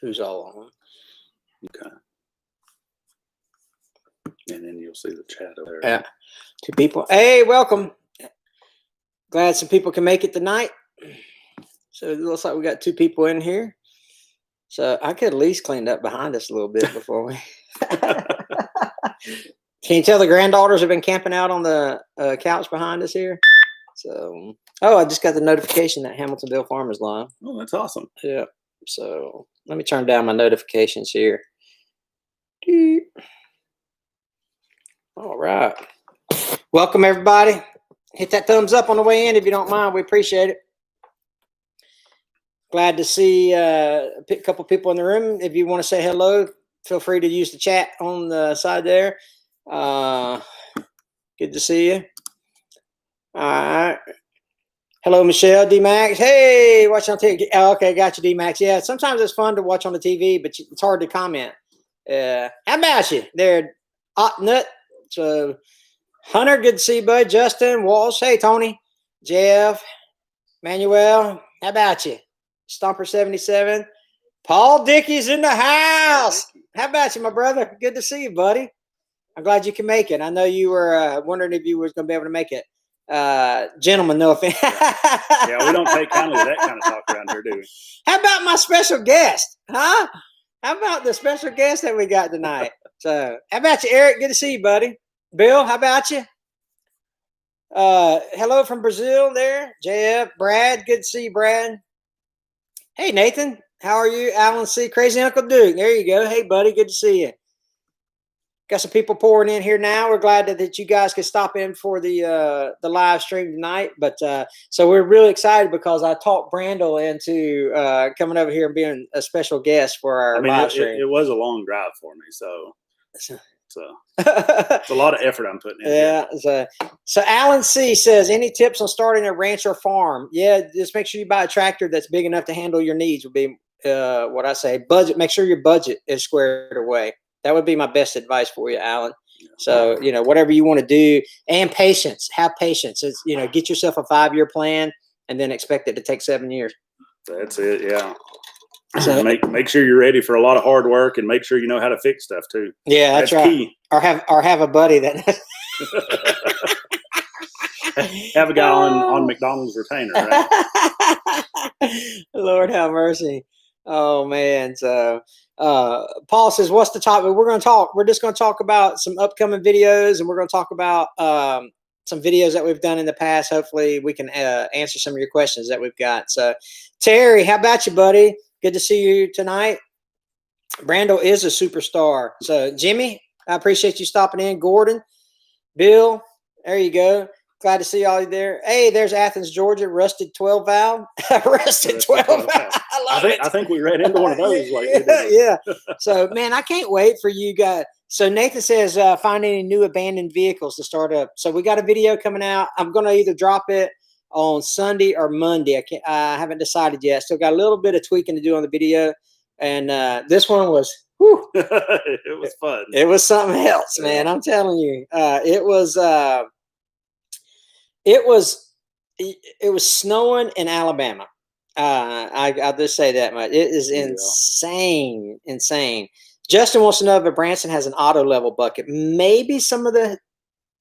who's all on. Okay. And then you'll see the chat over there. Yeah. 2 people. Hey, welcome. Glad some people can make it tonight. So it looks like we got 2 people in here. So I could at least clean up behind us a little bit before we. Can you tell the granddaughters have been camping out on the couch behind us here? So, oh, I just got the notification that Hamiltonville Farm is live. Oh, that's awesome. Yeah. So let me turn down my notifications here. All right. Welcome, everybody. Hit that thumbs up on the way in if you don't mind. We appreciate it. Glad to see a couple people in the room. If you want to say hello, feel free to use the chat on the side there. Good to see you. All right. Hello, Michelle, D-Max. Hey, watch on TV. Oh, okay, got you, D-Max. Yeah, sometimes it's fun to watch on the TV, but it's hard to comment. How about you there, Nut? So, Hunter, good to see you, bud. Justin, Walsh. Hey, Tony. Jeff, Manuel, how about you? Stomper 77. Paul Dickey's in the house. How about you, my brother? Good to see you, buddy. I'm glad you can make it. I know you were wondering if you were going to be able to make it. Gentlemen, no offense. Yeah, we don't take kindly to that kind of talk around here, do we? How about my special guest? Huh? How about the special guest that we got tonight? So, how about you, Eric? Good to see you, buddy. Bill, how about you? Hello from Brazil there. JF, Brad, good to see you, Brad. Hey, Nathan, how are you? Alan C. Crazy Uncle Duke. There you go. Hey, buddy, good to see you. Got some people pouring in here now. We're glad that you guys could stop in for the live stream tonight. But so we're really excited because I talked Brandel into coming over here and being a special guest for our live stream. It was a long drive for me, so it's a lot of effort I'm putting in. Yeah. So Alan C says, any tips on starting a ranch or farm? Yeah, just make sure you buy a tractor that's big enough to handle your needs. Would be what I say. Budget. Make sure your budget is squared away. That would be my best advice for you, Alan. So, whatever you want to do, and patience, have patience. It's, get yourself a 5-year plan and then expect it to take 7 years. That's it. Yeah. So make sure you're ready for a lot of hard work, and make sure you know how to fix stuff too. Yeah, that's right. Key. Or have a buddy that have a guy on McDonald's retainer, right? Lord have mercy. Oh man. So Paul says, what's the topic? We're just going to talk about some upcoming videos, and we're going to talk about some videos that we've done in the past. Hopefully we can answer some of your questions that we've got. So Terry, how about you, buddy? Good to see you tonight. Brandel is a superstar. So Jimmy, I appreciate you stopping in. Gordon, Bill, there you go. Glad to see all you there. Hey, there's Athens, Georgia. Rusted 12 valve. Rusted 12 valve. I think we ran into one of those. Yeah. So, man, I can't wait for you guys. So Nathan says, find any new abandoned vehicles to start up. So we got a video coming out. I'm going to either drop it on Sunday or Monday. I haven't decided yet. Still got a little bit of tweaking to do on the video. And this one was, whew, it was fun. It was something else, man. I'm telling you. It was snowing in Alabama. I'll just say that much. It is insane. Justin wants to know if Branson has an auto level bucket. Maybe some of the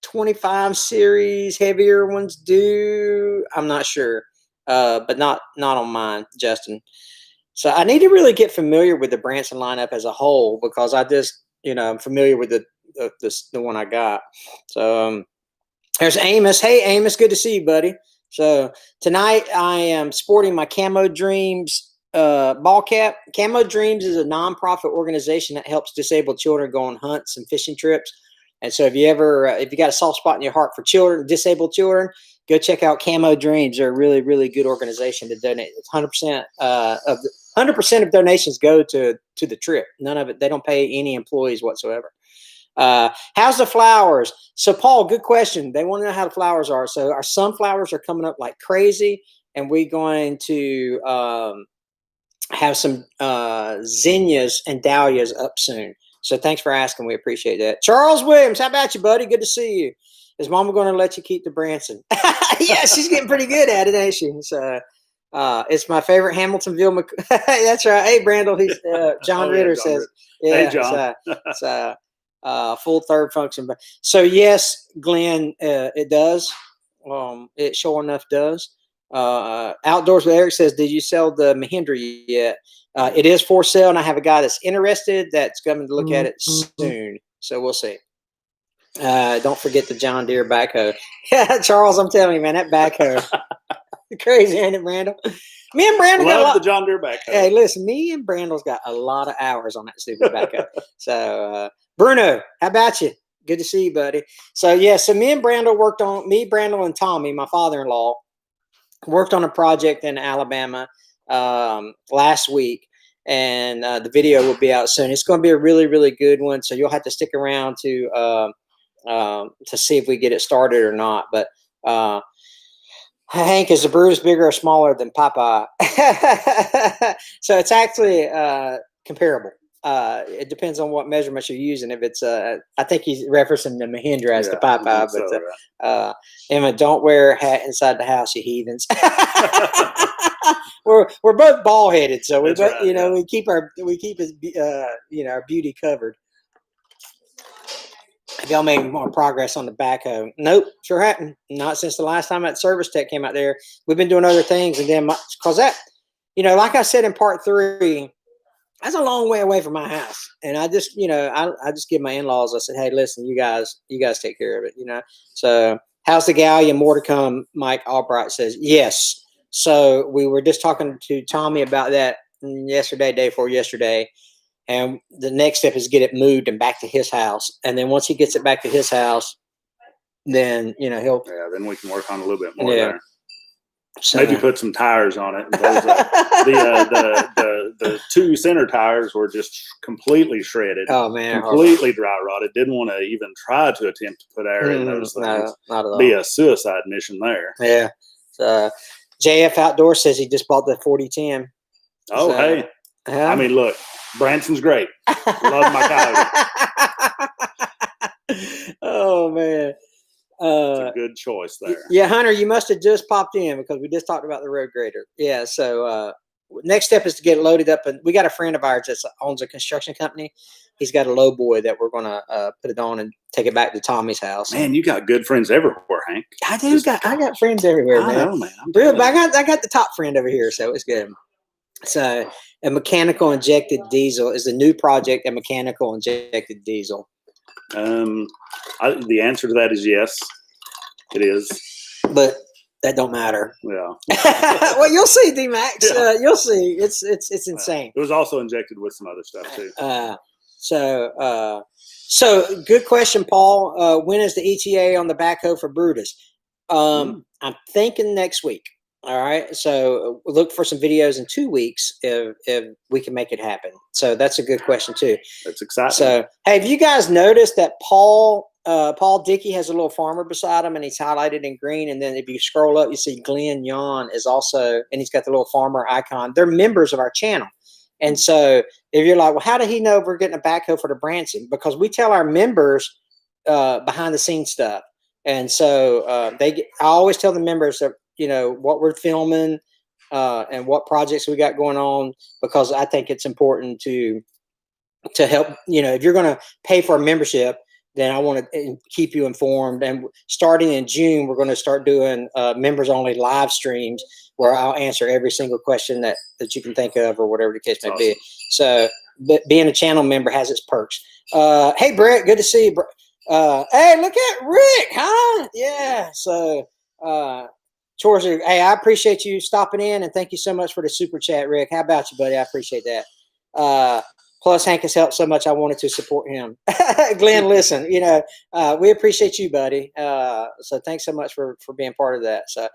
25 series heavier ones do. I'm not sure, but not on mine, Justin. So I need to really get familiar with the Branson lineup as a whole, because I just, I'm familiar with the one I got. So there's Amos. Hey, Amos, good to see you, buddy. So tonight I am sporting my Camo Dreams ball cap. Camo Dreams is a nonprofit organization that helps disabled children go on hunts and fishing trips. And so if you got a soft spot in your heart for children, disabled children, go check out Camo Dreams. They're a really, really good organization to donate. It's 100% of donations go to the trip. None of it. They don't pay any employees whatsoever. How's the flowers? So Paul, good question. They want to know how the flowers are. So our sunflowers are coming up like crazy, and we're going to have some zinnias and dahlias up soon. So thanks for asking. We appreciate that. Charles Williams, how about you, buddy? Good to see you. Is Mama going to let you keep the Branson? Yeah, she's getting pretty good at it, ain't she? So It's my favorite Hamiltonville. That's right. Hey, Brandel. He's John Ritter John says, Ritter. yeah, Hey, John. it's full third function. But so yes, Glenn, it does. It sure enough does. Outdoors with Eric says, did you sell the Mahindra yet? It is for sale, and I have a guy that's interested that's coming to look at it soon. So we'll see. Don't forget the John Deere backhoe. Charles, I'm telling you, man, that backhoe. Crazy, ain't it, Brandel? Me and Brandel got a lot. The John Deere backhoe. Hey, listen, me and Brandel's got a lot of hours on that stupid backhoe. So, Bruno, how about you? Good to see you, buddy. So, yeah, so me and Brandel Brandel, and Tommy, my father-in-law, worked on a project in Alabama last week, and the video will be out soon. It's going to be a really, really good one, so you'll have to stick around to see if we get it started or not. But Hank, is the Brutus bigger or smaller than Popeye? So it's actually comparable. It depends on what measurements you're using. If it's I think he's referencing the Mahindra as the Popeye, but Emma, don't wear a hat inside the house, you heathens. we're both bald headed, so we both, we keep his our beauty covered. Have y'all made more progress on the backhoe? Nope, sure hadn't. Not since the last time that service tech came out there. We've been doing other things, and then because that, like I said in part 3, that's a long way away from my house, and I just, I just give my in-laws. I said, hey, listen, you guys take care of it, So, how's the galleon? More to come. Mike Albright says yes. So we were just talking to Tommy about that yesterday, day before yesterday. And the next step is get it moved and back to his house. And then once he gets it back to his house, then, he'll. Yeah, then we can work on a little bit more there. So, maybe put some tires on it. Those, the 2 center tires were just completely shredded. Oh, man. Completely dry rotted. Didn't want to even try to attempt to put air in those things. No, not at all. Be a suicide mission there. Yeah. So, JF Outdoor says he just bought the 4010. Oh, so, hey. I mean, look. Branson's great. Love my coyote. Oh, man. It's a good choice there. Yeah, Hunter, you must have just popped in because we just talked about the road grader. Yeah, so next step is to get it loaded up. And we got a friend of ours that owns a construction company. He's got a low boy that we're going to put it on and take it back to Tommy's house. Man, you got good friends everywhere, Hank. I do. I got friends everywhere, man. I know, man. But I got the top friend over here, so it's good. So a mechanical injected diesel is a new project, a mechanical injected diesel. The answer to that is yes, it is. But that don't matter. Yeah. Well, you'll see, D-Max. Yeah. You'll see. It's insane. It was also injected with some other stuff too. So good question, Paul. When is the ETA on the backhoe for Brutus? I'm thinking next week. All right. So look for some videos in 2 weeks if we can make it happen. So that's a good question too. That's exciting. So, hey, have you guys noticed that Paul Dickey has a little farmer beside him and he's highlighted in green. And then if you scroll up, you see Glenn Yon is also, and he's got the little farmer icon. They're members of our channel. And so if you're like, well, how did he know we're getting a backhoe for the Branson? Because we tell our members behind the scenes stuff. And so I always tell the members that, what we're filming and what projects we got going on, because I think it's important to help, if you're going to pay for a membership, then I want to keep you informed. And starting in June, we're going to start doing members only live streams where I'll answer every single question that you can think of or whatever the case may be. So being a channel member has its perks. Hey, Brett, good to see you. Hey, look at Rick, huh? Yeah. So, hey, I appreciate you stopping in, and thank you so much for the super chat, Rick. How about you, buddy? I appreciate that. Plus, Hank has helped so much, I wanted to support him. Glenn, listen, we appreciate you, buddy. So thanks so much for being part of that. So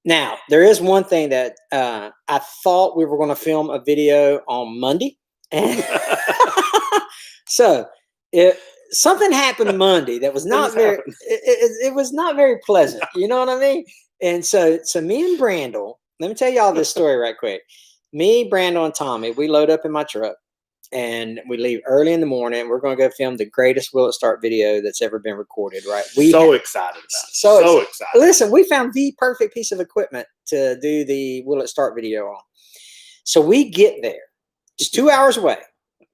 now, there is one thing that I thought we were going to film a video on Monday. And so something happened Monday that was not very, it was not very pleasant. You know what I mean? And so me and Brandel, let me tell y'all this story right quick. Me, Brandel, and Tommy, we load up in my truck and we leave early in the morning. We're going to go film the greatest Will It Start video that's ever been recorded, right? Excited about it. So excited. Listen, we found the perfect piece of equipment to do the Will It Start video on. So we get there. It's 2 hours away.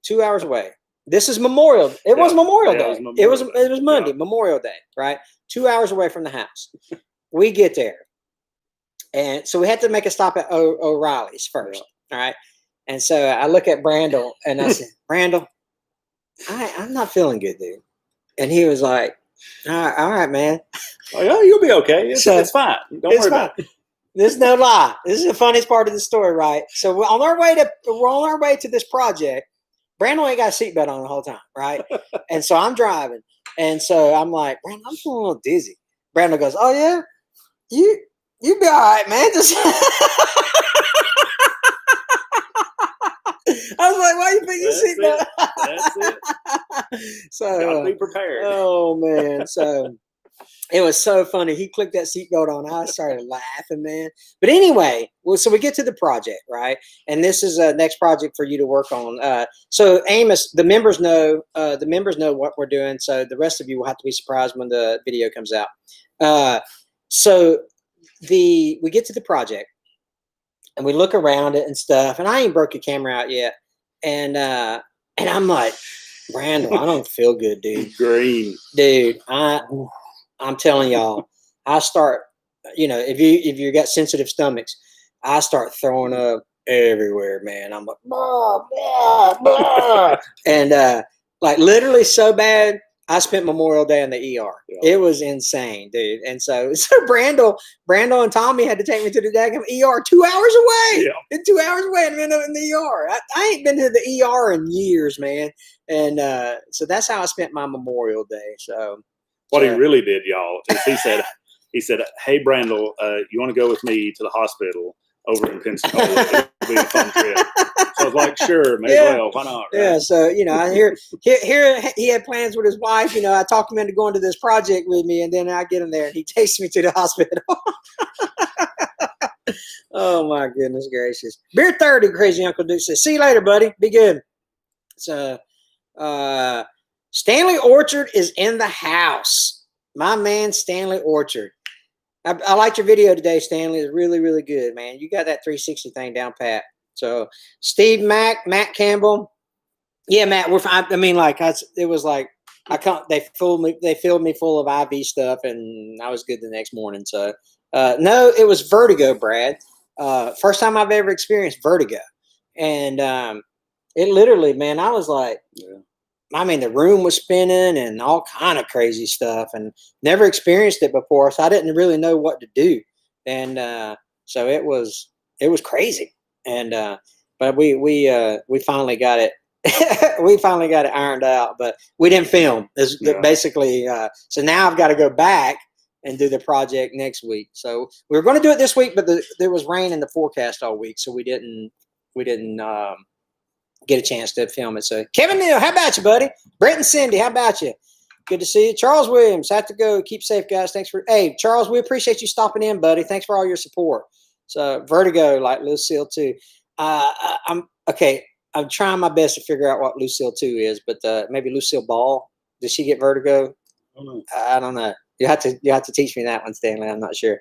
2 hours away. This is Memorial. It was Memorial Day. It was Monday, Memorial Day, right? 2 hours away from the house. We get there. And so we had to make a stop at O'Reilly's first. All right. And so I look at Brandel and I said, Brandel, I'm not feeling good, dude. And he was like, all right, man. Oh, you'll be okay. It's fine. Don't worry about it. This is no lie. This is the funniest part of the story, right? So we're on our way to this project. Brandel ain't got a seatbelt on the whole time, right? And so I'm driving. And so I'm like, Brandel, I'm feeling a little dizzy. Brandel goes, oh yeah? You be all right, man. Just I was like, why you put your seatbelt? That's it. So gotta be prepared. Oh man. So it was so funny. He clicked that seatbelt on. I started laughing, man. But anyway, so we get to the project, right? And this is a next project for you to work on. So Amos, the members know what we're doing. So the rest of you will have to be surprised when the video comes out. So we get to the project and we look around it and stuff. And I ain't broke the camera out yet. And I'm like, Brandel, I don't feel good, dude. Green. Dude, I'm telling y'all, I start, if you got sensitive stomachs, I start throwing up everywhere, man. I'm like, blah, blah, blah. And like literally so bad, I spent Memorial Day in the ER. Yeah. It was insane, dude. And so Brandel and Tommy had to take me to the daggum ER 2 hours away. Yeah. 2 hours away and ended up in the ER. I ain't been to the ER in years, man. And so that's how I spent my Memorial Day. So what he really did, y'all, is he said, hey, Brandel, you want to go with me to the hospital over in Pensacola? It'll be a fun trip. So I was like, sure, may as well. Why not? Right? Yeah. So, I hear he had plans with his wife. I talked him into going to this project with me, and then I get him there and he takes me to the hospital. Oh my goodness gracious. Beer 30, Crazy Uncle Duke says, see you later, buddy. Be good. So, Stanley Orchard is in the house. My man, Stanley Orchard. I liked your video today, Stanley. It's really, really good, man. You got that 360 thing down pat. So Steve Matt Campbell. Yeah, Matt, we're fine. I mean, it was like, they filled me full of IV stuff and I was good the next morning. So, no, it was vertigo, Brad. First time I've ever experienced vertigo. And, it literally, man, I was like, I mean, the room was spinning and all kind of crazy stuff and never experienced it before. So I didn't really know what to do. And, so it was crazy. And, but we finally got it. We finally got it ironed out, but we didn't film. Basically, so now I've got to go back and do the project next week. So we were going to do it this week, but there was rain in the forecast all week. So we didn't get a chance to film it. So Kevin Neal, how about you, buddy? Brent and Cindy, how about you? Good to see you. Charles Williams, have to go. Keep safe, guys. Hey, Charles, we appreciate you stopping in, buddy. Thanks for all your support. So vertigo, like Lucille 2. I'm trying my best to figure out what Lucille 2 is, but maybe Lucille Ball. Did she get vertigo? I don't know. You have to teach me that one, Stanley. I'm not sure.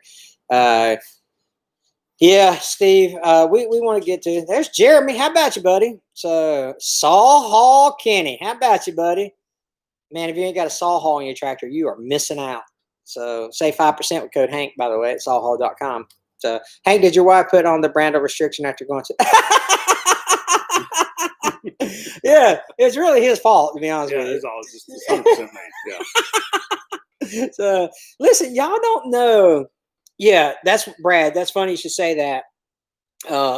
Yeah, Steve, we want to get to. There's Jeremy. How about you, buddy? So SawHaul Kenny. How about you, buddy? Man, if you ain't got a SawHaul in your tractor, you are missing out. So save 5% with code Hank, by the way, at sawhaul.com. So Hank, did your wife put on the Brandel restriction after going to? Yeah, it's really his fault, to be honest with you. It's all just 100% man. Yeah. So listen, y'all don't know. Yeah, that's Brad. That's funny you should say that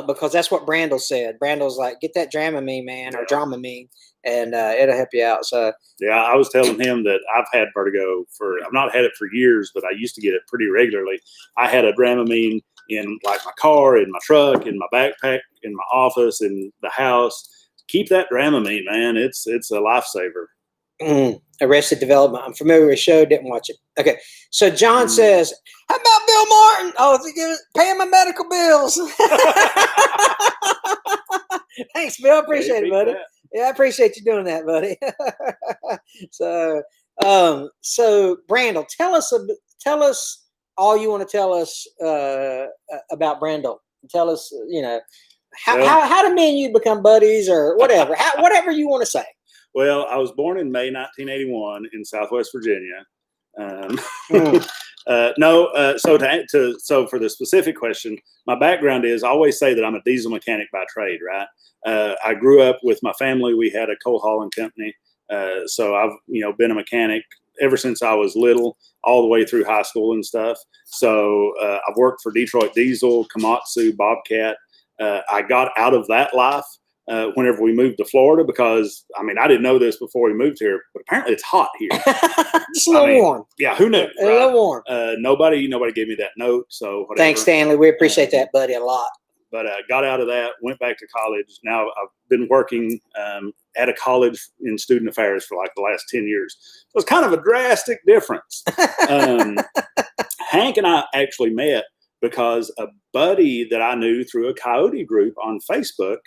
because that's what Brandel said. Brandel's like, get that Dramamine, man, or Dramamine, and it'll help you out. So yeah, I was telling him that I've had vertigo I've not had it for years, but I used to get it pretty regularly. I had a Dramamine in like my car, in my truck, in my backpack, in my office, in the house. Keep that Dramamine, man. It's a lifesaver. Arrested Development. I'm familiar with the show. Didn't watch it. Okay. So John says, how about Bill Martin? Oh, paying my medical bills. Thanks, Bill. Appreciate it, buddy. Yeah, I appreciate you doing that, buddy. So, so Brandel, tell us all you want to tell us about Brandel. Tell us, how did me and you become buddies, or whatever, whatever you want to say. Well, I was born in May 1981 in Southwest Virginia. So for the specific question, my background is, I always say that I'm a diesel mechanic by trade, right? I grew up with my family. We had a coal hauling company. So I've, been a mechanic ever since I was little, all the way through high school and stuff. So I've worked for Detroit Diesel, Komatsu, Bobcat. I got out of that life whenever we moved to Florida, because I didn't know this before we moved here, but apparently it's hot here. Just a little warm. Yeah, who knew? A little warm. Nobody gave me that note. So whatever. Thanks, Stanley. We appreciate that, buddy, a lot. But got out of that, went back to college. Now I've been working at a college in student affairs for like the last 10 years. So it's kind of a drastic difference. Hank and I actually met because a buddy that I knew through a coyote group on Facebook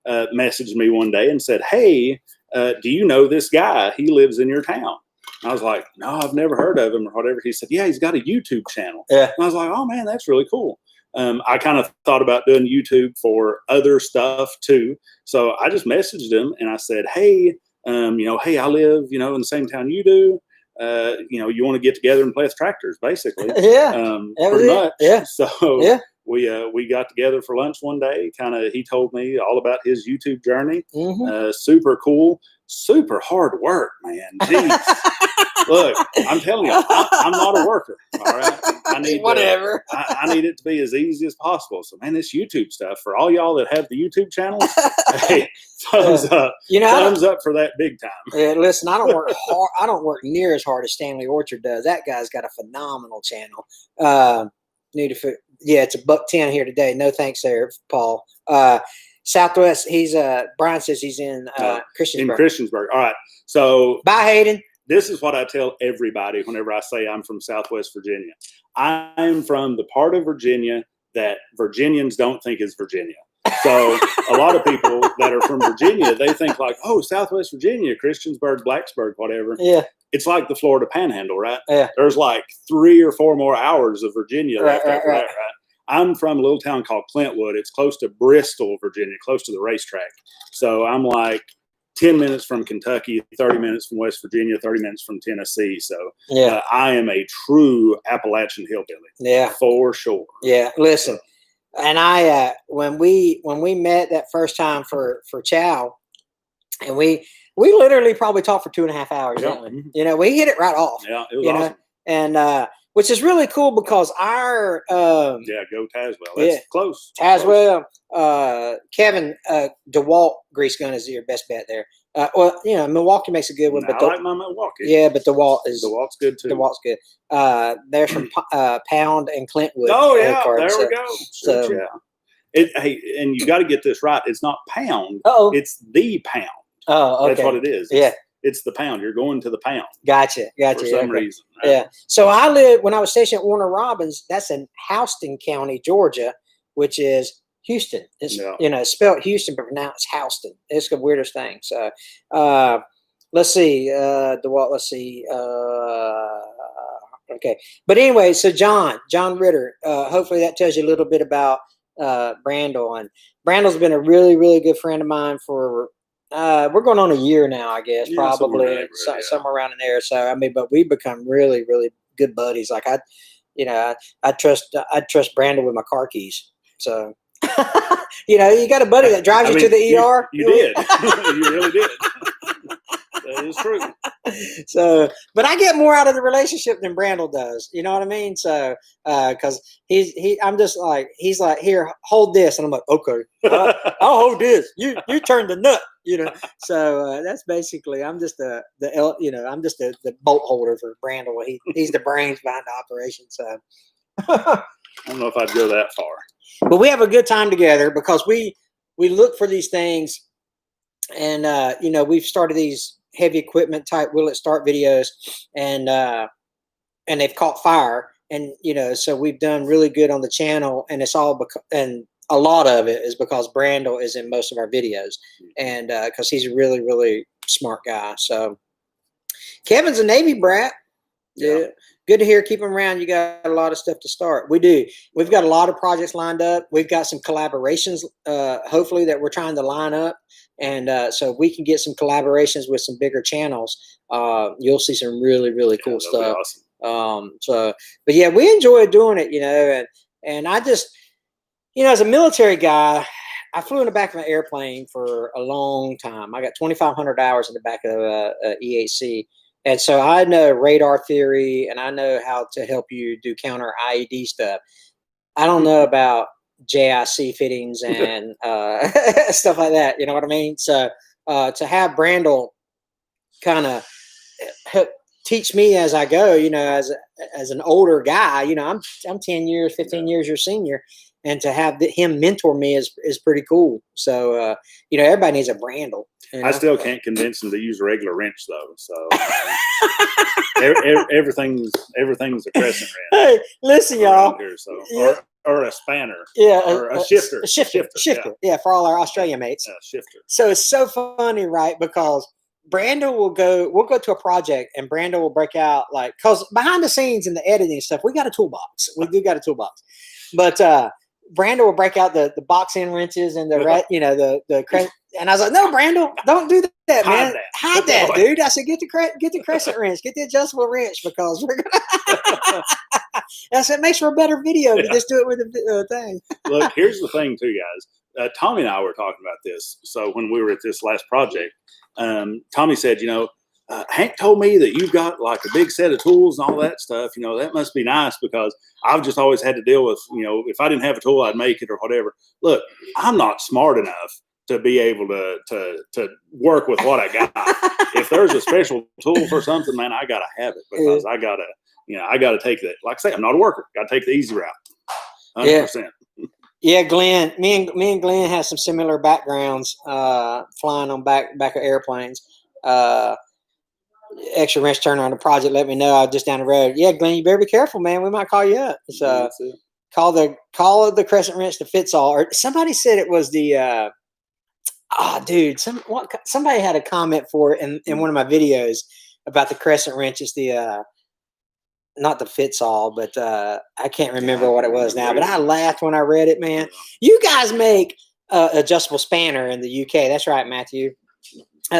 messaged me one day and said, "Hey, do you know this guy? He lives in your town." And I was like, "No, I've never heard of him," or whatever. He said, "Yeah, he's got a YouTube channel." Yeah. And I was like, "Oh man, that's really cool." I kind of thought about doing YouTube for other stuff too. So I just messaged him and I said, "Hey, hey, I live, in the same town you do. You want to get together and play with tractors, basically." Yeah. Pretty much. Yeah. So yeah. We got together for lunch one day. He told me all about his YouTube journey. Mm-hmm. Super cool, super hard work, man. Jeez. Look, I'm telling you, I'm not a worker. All right, I need whatever. I need it to be as easy as possible. So, man, this YouTube stuff, for all y'all that have the YouTube channels, hey, thumbs up. Thumbs up for that big time. Yeah, listen, I don't work hard. I don't work near as hard as Stanley Orchard does. That guy's got a phenomenal channel. It's $1.10 here today. No thanks there, Paul. Southwest. He's Brian says he's in Christiansburg. In Christiansburg. All right. So bye, Hayden. This is what I tell everybody whenever I say I'm from Southwest Virginia. I'm from the part of Virginia that Virginians don't think is Virginia. So a lot of people that are from Virginia, they think like, oh, Southwest Virginia, Christiansburg, Blacksburg, whatever. Yeah. It's like the Florida Panhandle, right? Yeah. There's like 3 or 4 more hours of Virginia left after that, right? I'm from a little town called Clintwood. It's close to Bristol, Virginia, close to the racetrack. So I'm like 10 minutes from Kentucky, 30 minutes from West Virginia, 30 minutes from Tennessee. So I am a true Appalachian hillbilly. Yeah. For sure. Yeah. Listen, and I, when we met that first time for chow, and we literally probably talked for 2.5 hours, didn't we? We hit it right off. Yeah, it was awesome. And which is really cool because our go Tazewell. That's close. Tazewell, Kevin DeWalt grease gun is your best bet there. Milwaukee makes a good one, but I like my Milwaukee. Yeah, but DeWalt's good too. DeWalt's good. They're from Pound and Clintwood. Oh yeah, there we go. So and you got to get this right. It's not Pound. It's the Pound. Oh, okay. That's what it is. It's the Pound. You're going to the Pound. Gotcha. For some reason. Right? Yeah. So when I was stationed at Warner Robins, that's in Houston County, Georgia, which is Houston. It's spelled Houston, but pronounced Houston. It's the weirdest thing. So let's see. Let's see. Okay. But anyway, so John Ritter, hopefully that tells you a little bit about Brandel. And Brandel's been a really, really good friend of mine for we're going on a year now, I guess, probably somewhere around in there. So but we've become really, really good buddies. Like I trust Brandel with my car keys. So you got a buddy that drives you to the ER. You did. You really did. That is true. So, but I get more out of the relationship than Brandel does. You know what I mean? So, because I'm just like, he's like, here, hold this, and I'm like, okay, I'll hold this. You turn the nut. So that's basically, I'm just the bolt holder for Brandel. He's the brains behind the operation. So, I don't know if I'd go that far. But we have a good time together because we look for these things, and we've started these heavy equipment type will it start videos, and they've caught fire, and so we've done really good on the channel, and it's all and a lot of it is because Brandel is in most of our videos, and because he's a really, really smart guy. So Kevin's a Navy brat. Yeah. Good to hear. Keep him around. You got a lot of stuff to start. We do. We've got a lot of projects lined up. We've got some collaborations, hopefully, that we're trying to line up. And so if we can get some collaborations with some bigger channels, you'll see some really, really cool stuff. Awesome. But yeah, we enjoy doing it, and I just, as a military guy, I flew in the back of an airplane for a long time. I got 2,500 hours in the back of EAC. And so I know radar theory, and I know how to help you do counter IED stuff. I don't know about JIC fittings and stuff like that. You know what I mean? So to have Brandel kind of teach me as I go, as an older guy, I'm 10 years, 15 years your senior. And to have him mentor me is pretty cool. So, everybody needs a Brandel. I still can't convince him to use a regular wrench, though. So everything's a crescent wrench. Hey, listen, y'all. Here, or a spanner. Yeah, or a shifter. A shifter. Yeah, for all our Australian mates. Yeah, shifter. So it's so funny, right? Because Brandel we'll go to a project, and Brandel will break out, because behind the scenes in the editing stuff, we got a toolbox. We do got a toolbox. But Brandel will break out the box end wrenches and the and I was like, no, Brandel, don't do that, man. Hide that, dude. I said, get the crescent wrench, get the adjustable wrench, because we're gonna. I said, it makes for a better video. You just do it with the thing. Look, here's the thing, too, guys. Tommy and I were talking about this. So when we were at this last project, Tommy said, Hank told me that you've got like a big set of tools and all that stuff. That must be nice, because I've just always had to deal with, if I didn't have a tool, I'd make it or whatever. Look, I'm not smart enough to be able to work with what I got. If there's a special tool for something, man, I got to have it, because I got to take that. Like I say, I'm not a worker. Got to take the easy route. 100%. Yeah, Glenn. Me and Glenn have some similar backgrounds, flying on back of airplanes. Extra wrench turner on the project. Let me know. I'm just down the road. Yeah, Glenn, you better be careful, man. We might call you up. So call the crescent wrench the fits all. Or somebody said it was the. Dude, somebody had a comment for it in one of my videos about the crescent wrench. It's the not the fits all, but I can't remember what it was now. But I laughed when I read it, man. You guys make adjustable spanner in the UK. That's right, Matthew.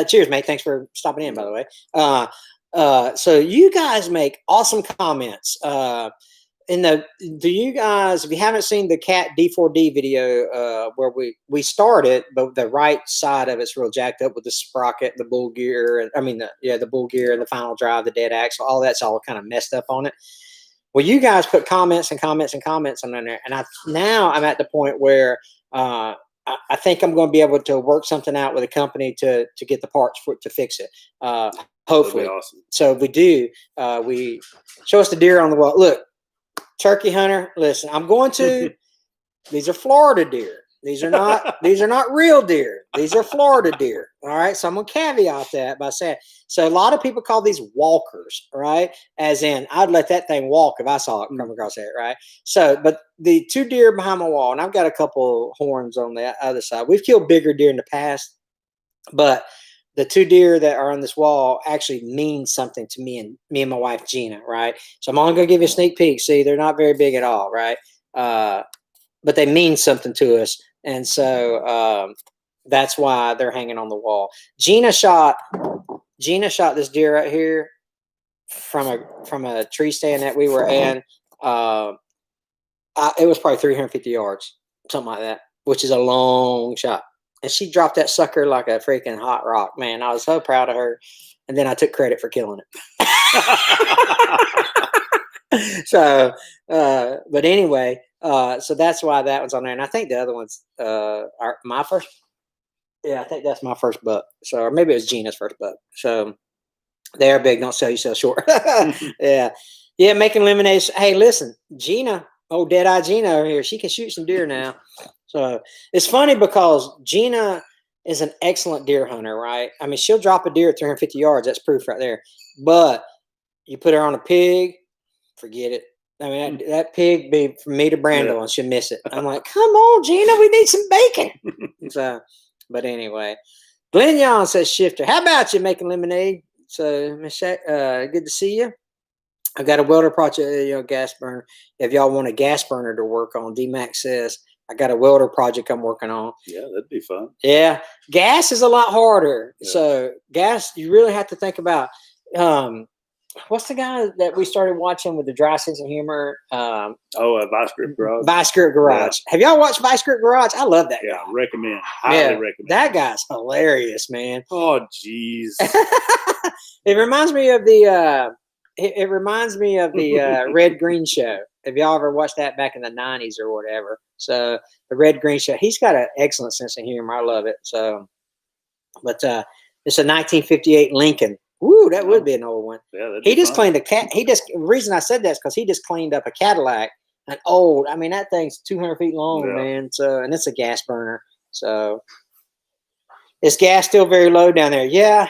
Cheers, mate. Thanks for stopping in, by the way. So you guys make awesome comments. Do you guys, if you haven't seen the Cat D4D video, where we started, but the right side of it's real jacked up with the sprocket, the bull gear, the bull gear and the final drive, the dead axle, all that's all kind of messed up on it. Well, you guys put comments and comments and comments on there, and now I'm at the point where I think I'm going to be able to work something out with a company to get the parts to fix it. Hopefully. Awesome. So if we do, we show us the deer on the wall. Look, turkey hunter, listen, I'm going to, these are Florida deer. These are not real deer. These are Florida deer. All right. So I'm going to caveat that by saying, so a lot of people call these walkers, right? As in, I'd let that thing walk if I saw it come across it, right? So, but the two deer behind my wall, and I've got a couple horns on the other side. We've killed bigger deer in the past, but the two deer that are on this wall actually mean something to me and my wife, Gina, right? So I'm only going to give you a sneak peek. See, they're not very big at all, right? But they mean something to us. And so that's why they're hanging on the wall. Gina shot this deer right here from a tree stand that we were in. It was probably 350 yards, something like that, which is a long shot. And she dropped that sucker like a freaking hot rock, man. I was so proud of her. And then I took credit for killing it. So, but anyway, so that's why that one's on there. And I think the other ones are my first. Yeah, I think that's my first buck. So, or maybe it was Gina's first buck. So they're big. Don't sell yourself short. Yeah. Yeah. Making lemonade. Hey, listen, Gina, Dead-Eye Gina over here, she can shoot some deer now. So it's funny because Gina is an excellent deer hunter, right? I mean, she'll drop a deer at 350 yards. That's proof right there. But you put her on a pig, forget it. I mean, that pig be from me to Brando, and she'll miss it. I'm like, come on, Gina, we need some bacon. So, but anyway, Glenn Yon says, Shifter, how about you making lemonade? So, good to see you. I got a welder project, gas burner. If y'all want a gas burner to work on, D-Max says, I got a welder project I'm working on. Yeah, that'd be fun. Yeah. Gas is a lot harder. Yeah. So gas, you really have to think about, what's the guy that we started watching with the dry sense of humor? Vice Grip Garage. Vice Grip Garage. Yeah. Have y'all watched Vice Grip Garage? I love that guy. Recommend. Highly recommend. That guy's hilarious, man. Oh, jeez. It reminds me of the Red Green Show. Have y'all ever watched that back in the 90s or whatever? So the Red Green Show, he's got an excellent sense of humor. I love it. So, but it's a 1958 Lincoln. Woo, that would be an old one. Yeah, he just cleaned the reason I said that is because he just cleaned up a Cadillac, an old. I mean, that thing's 200 feet long, man. So, and it's a gas burner. So, is gas still very low down there? Yeah,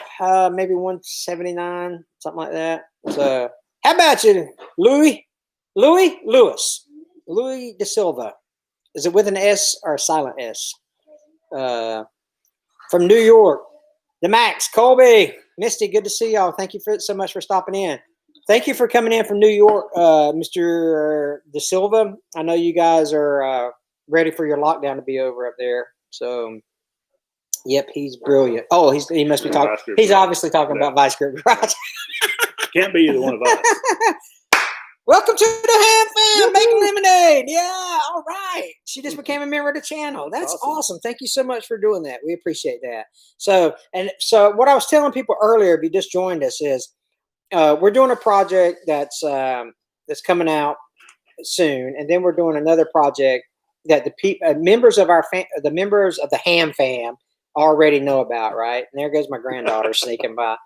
maybe 179, something like that. So, how about you, Louis De Silva? Is it with an S or a silent S? From New York, the Max, Colby, Misty, good to see y'all. Thank you so much for stopping in. Thank you for coming in from New York, Mr. De Silva. I know you guys are ready for your lockdown to be over up there. So, yep, he's brilliant. Oh, he must be talking. He's obviously talking about Vice Grip Garage. Can't be either one of us. Welcome to the Ham Fam, making lemonade. Yeah, all right. She just became a member of the channel. That's awesome. Thank you so much for doing that. We appreciate that. So what I was telling people earlier, if you just joined us, is we're doing a project that's coming out soon, and then we're doing another project that the members of the members of the Ham Fam already know about, right? And there goes my granddaughter sneaking by.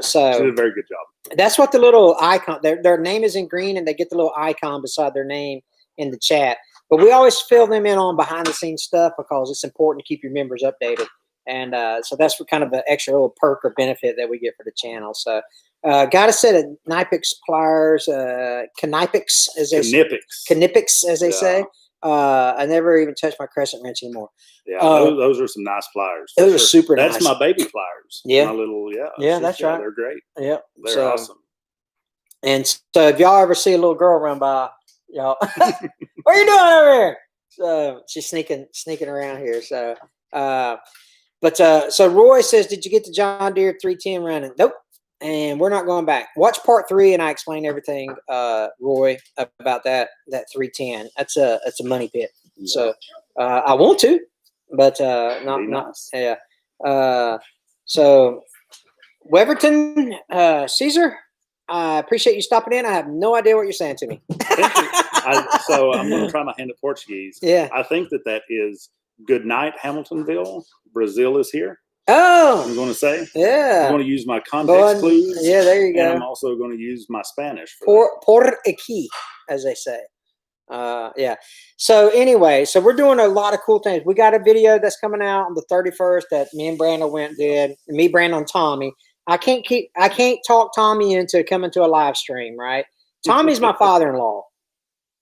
So she did a very good job. That's what the little icon, their name is in green, and they get the little icon beside their name in the chat. But we always fill them in on behind the scenes stuff because it's important to keep your members updated. And so that's what kind of an extra little perk or benefit that we get for the channel. So got a set of Knipix pliers, Knipix as they say. I never even touched my crescent wrench anymore. Yeah, those are some nice pliers. Those are super nice. That's my baby pliers. Yeah. My little, that's right. They're great. Yeah. They're awesome. And so if y'all ever see a little girl run by, y'all, what are you doing over here? So she's sneaking around here. So, so Roy says, did you get the John Deere 310 running? Nope. And we're not going back. Watch part 3, and I explain everything, Roy, about that 310. That's a money pit. Yeah. So I want to, but not. Yeah. So Weverton, Caesar, I appreciate you stopping in. I have no idea what you're saying to me. So I'm going to try my hand at Portuguese. Yeah. I think that is good night, Hamiltonville. Brazil is here. Oh, I'm going to say. Yeah. I'm going to use my context clues. Yeah, there you go. And I'm also going to use my Spanish. Por aquí, as they say. Yeah. So anyway, so we're doing a lot of cool things. We got a video that's coming out on the 31st that me and Brandon went and did. Me, Brandon, and Tommy. I can't talk Tommy into coming to a live stream, right? Tommy's my father-in-law,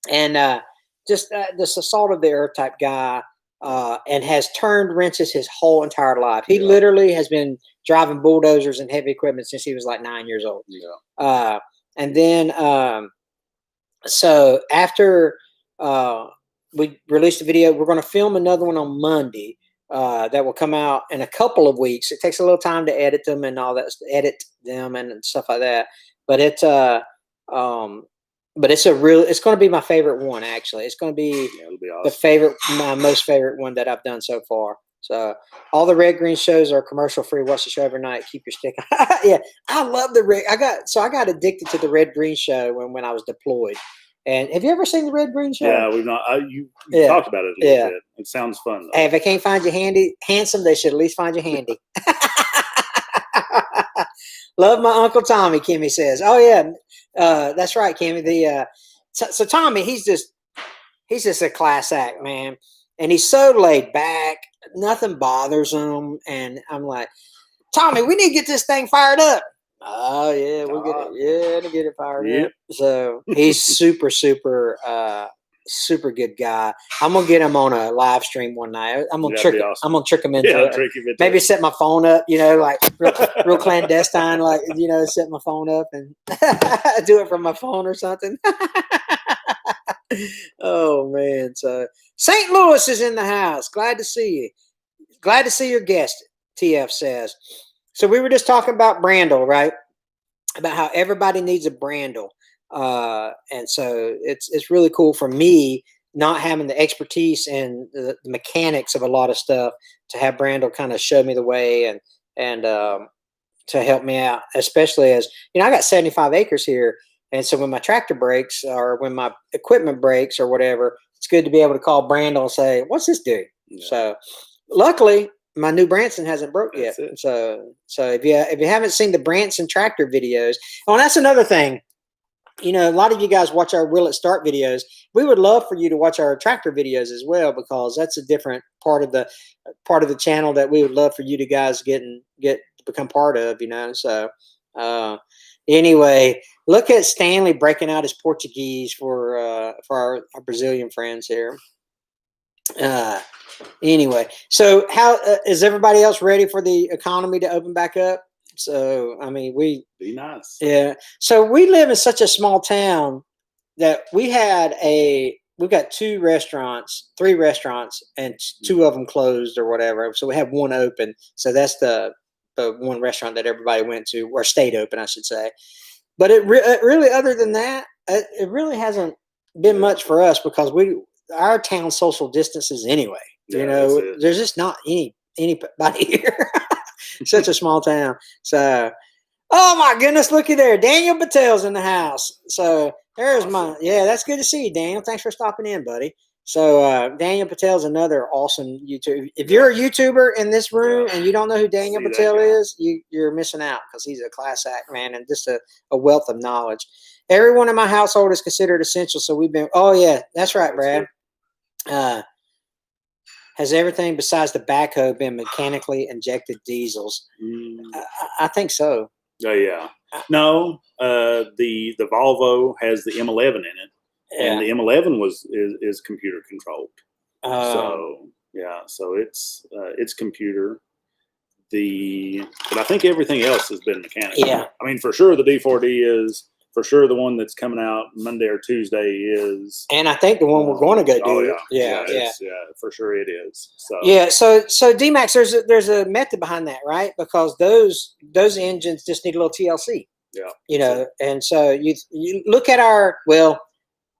and just this assault of the earth type guy. And has turned wrenches his whole entire life. He literally has been driving bulldozers and heavy equipment since he was like 9 years old. Yeah. And then, so after we released the video, we're going to film another one on Monday that will come out in a couple of weeks. It takes a little time to edit them and all that, and stuff like that. But it's it's going to be my favorite one, actually. It's going to be awesome. My most favorite one that I've done so far. So all the Red Green shows are commercial free. Watch the show every night. Keep your stick. Yeah, I love the Red. I got addicted to the Red Green show when I was deployed. And have you ever seen the Red Green show? Yeah, we've not. You talked about it a little bit. It sounds fun, though. Hey, if they can't find you handsome, they should at least find you handy. Love my Uncle Tommy, Kimmy says. Oh yeah. That's right, Kimmy. So Tommy, he's just a class act, man, and he's so laid back. Nothing bothers him, and I'm like, Tommy, we need to get this thing fired up. Oh yeah, we'll get it. Yeah, to get it fired Yep. up. So he's super, super good guy. I'm gonna get him on a live stream one night. I'm gonna That'd be awesome. I'm gonna trick him into Yeah, it. trick him into Maybe it. set my phone up, like real clandestine, like set my phone up and do it from my phone or something. Oh man, so St. Louis is in the house. Glad to see you. Glad to see your guest. TF says. So we were just talking about brandle, right? About how everybody needs a brandle, and so it's really cool for me not having the expertise and the mechanics of a lot of stuff to have brandle kind of show me the way and to help me out, especially as I got 75 acres here, and so when my tractor breaks or when my equipment breaks or whatever, it's good to be able to call Brandon and say, "What's this do?" Yeah. So, luckily, my new Branson hasn't broke yet. So if you haven't seen the Branson tractor videos, that's another thing. A lot of you guys watch our Will It Start videos. We would love for you to watch our tractor videos as well, because that's a different part of the channel that we would love for you to guys get become part of. So anyway, look at Stanley breaking out his Portuguese for our Brazilian friends here. Anyway, so how is everybody else ready for the economy to open back up? So, I mean, be nice. Yeah. So we live in such a small town that we've got 3 restaurants, and 2 of them closed or whatever. So we have 1 open. So that's the one restaurant that everybody went to, or stayed open, I should say. But it really, other than that, it really hasn't been much for us, because our town social distances anyway. There's just not anybody here. Such a small town. So, oh my goodness, looky there. Daniel Patel's in the house. So there's awesome. That's good to see you, Daniel. Thanks for stopping in, buddy. So Daniel Patel's another awesome YouTuber. If you're a YouTuber in this room and you don't know who Daniel Patel is, you're missing out, because he's a class act, man, and just a wealth of knowledge. Everyone in my household is considered essential. So oh yeah, that's right, Brad. Has everything besides the backhoe been mechanically injected diesels? I think so. Oh yeah. No, the Volvo has the M11 in it, and the M11 is computer controlled. So it's computer. But I think everything else has been mechanical. Yeah. I mean, for sure the D4D is. For sure, the one that's coming out Monday or Tuesday is, and I think the one we're going to go do. Oh yeah, for sure it is. So so D-Max, there's a method behind that, right? Because those engines just need a little TLC. Yeah. And so you look at our, well,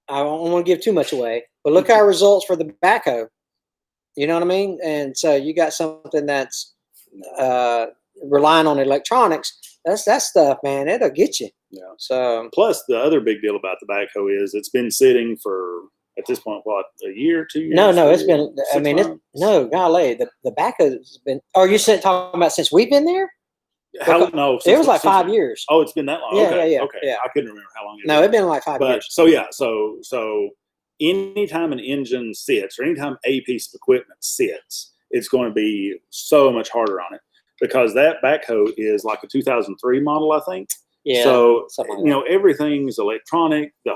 I don't want to give too much away, but look at our results for the backhoe. You know what I mean? And so you got something that's relying on electronics. That's that stuff, man. It'll get you. Yeah. So plus the other big deal about the backhoe is it's been sitting for, at this point, what, a year, 2 years? No, it's been. I mean, golly, the backhoe's been. Oh, you're talking about since we've been there? No, it was like 5 years. Oh, it's been that long. Yeah, okay. yeah. I couldn't remember how long. It's been like 5 years. So anytime an engine sits, or anytime a piece of equipment sits, it's going to be so much harder on it, because that backhoe is like a 2003 model, I think. Yeah. So everything's electronic. The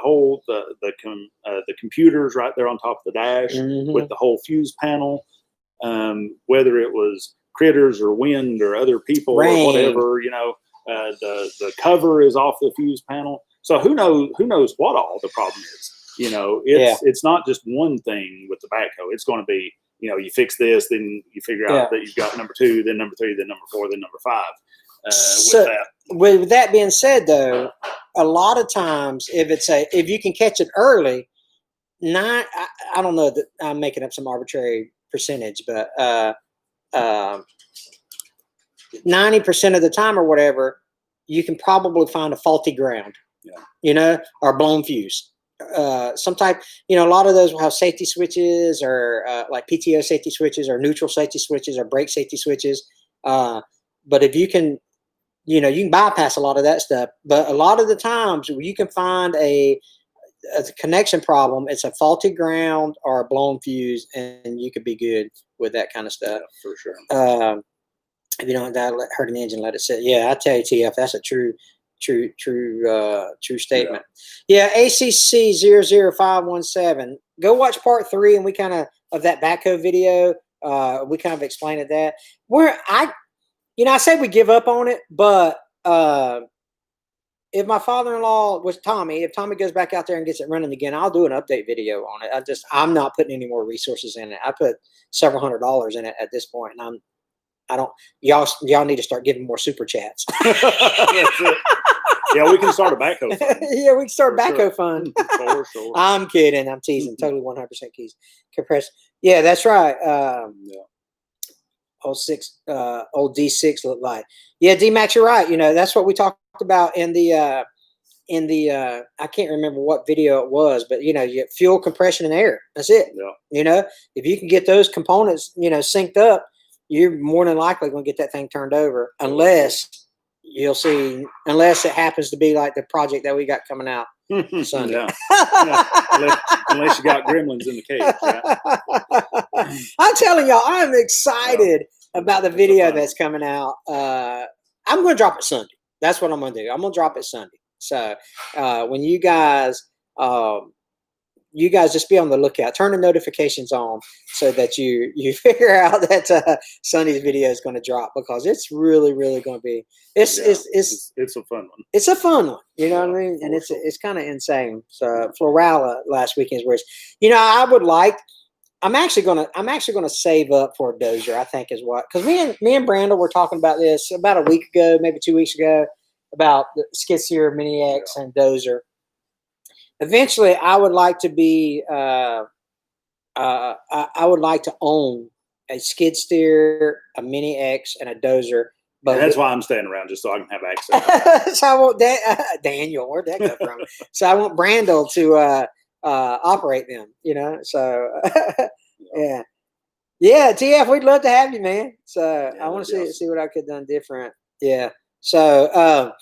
computers right there on top of the dash, with the whole fuse panel. Whether it was critters or wind or other people or whatever, the cover is off the fuse panel. So who knows what all the problem is? It's not just one thing with the backhoe. It's going to be, you fix this, then you figure out that you've got number 2, then number 3, then number 4, then number 5. With that being said, though, a lot of times if you can catch it early, I don't know that I'm making up some arbitrary percentage, but 90% of the time or whatever, you can probably find a faulty ground, or blown fuse. Some type, a lot of those will have safety switches, or like PTO safety switches, or neutral safety switches, or brake safety switches. But if you can, you can bypass a lot of that stuff. But a lot of the times you can find a connection problem. It's a faulty ground or a blown fuse, and you could be good with that kind of stuff. Yeah, for sure. If you don't hurt an engine, let it sit. Yeah, I tell you, TF, that's a true statement. Yeah, ACC 00517. Go watch part 3, and we kind of that backhoe video. We kind of explained that. I say we give up on it, but if my father-in-law was Tommy, if Tommy goes back out there and gets it running again, I'll do an update video on it. I'm not putting any more resources in it. I put several $100s in it at this point, and y'all need to start giving more super chats. That's it. Yeah, we can start a backhoe fund. Yeah, we can start a backhoe fund. For sure. I'm kidding. I'm teasing. Totally 100% keys. Compressed. Yeah, that's right. Old D6 looked like. Yeah, D-Max, you're right. That's what we talked about in the I can't remember what video it was, but you get fuel, compression, and air. That's it. Yeah. If you can get those components, synced up, you're more than likely going to get that thing turned over, unless it happens to be like the project that we got coming out Sunday. Unless you got gremlins in the cage. Right? I'm telling y'all, I'm excited about the video that's coming out. I'm going to drop it Sunday. That's what I'm going to do. I'm going to drop it Sunday. So when you guys just be on the lookout, turn the notifications on so that you figure out that Sunday's video is going to drop, because it's really, really going to be, it's a fun one. It's a fun one. You know what I mean? And it's kind of insane. So Florala last weekend's where I'm actually gonna save up for a dozer, I think, is what, because me and Brandon were talking about this about a week ago, maybe 2 weeks ago, about the skid steer, mini X, and dozer. Eventually, I would like to be I would like to own a skid steer, a mini X, and a dozer. But that's why I'm staying around, just so I can have access. So I want Daniel, where'd that come from? So I want Brandel to operate them, So yeah, TF, we'd love to have you, man. So I want to see what I could have done different. Yeah. So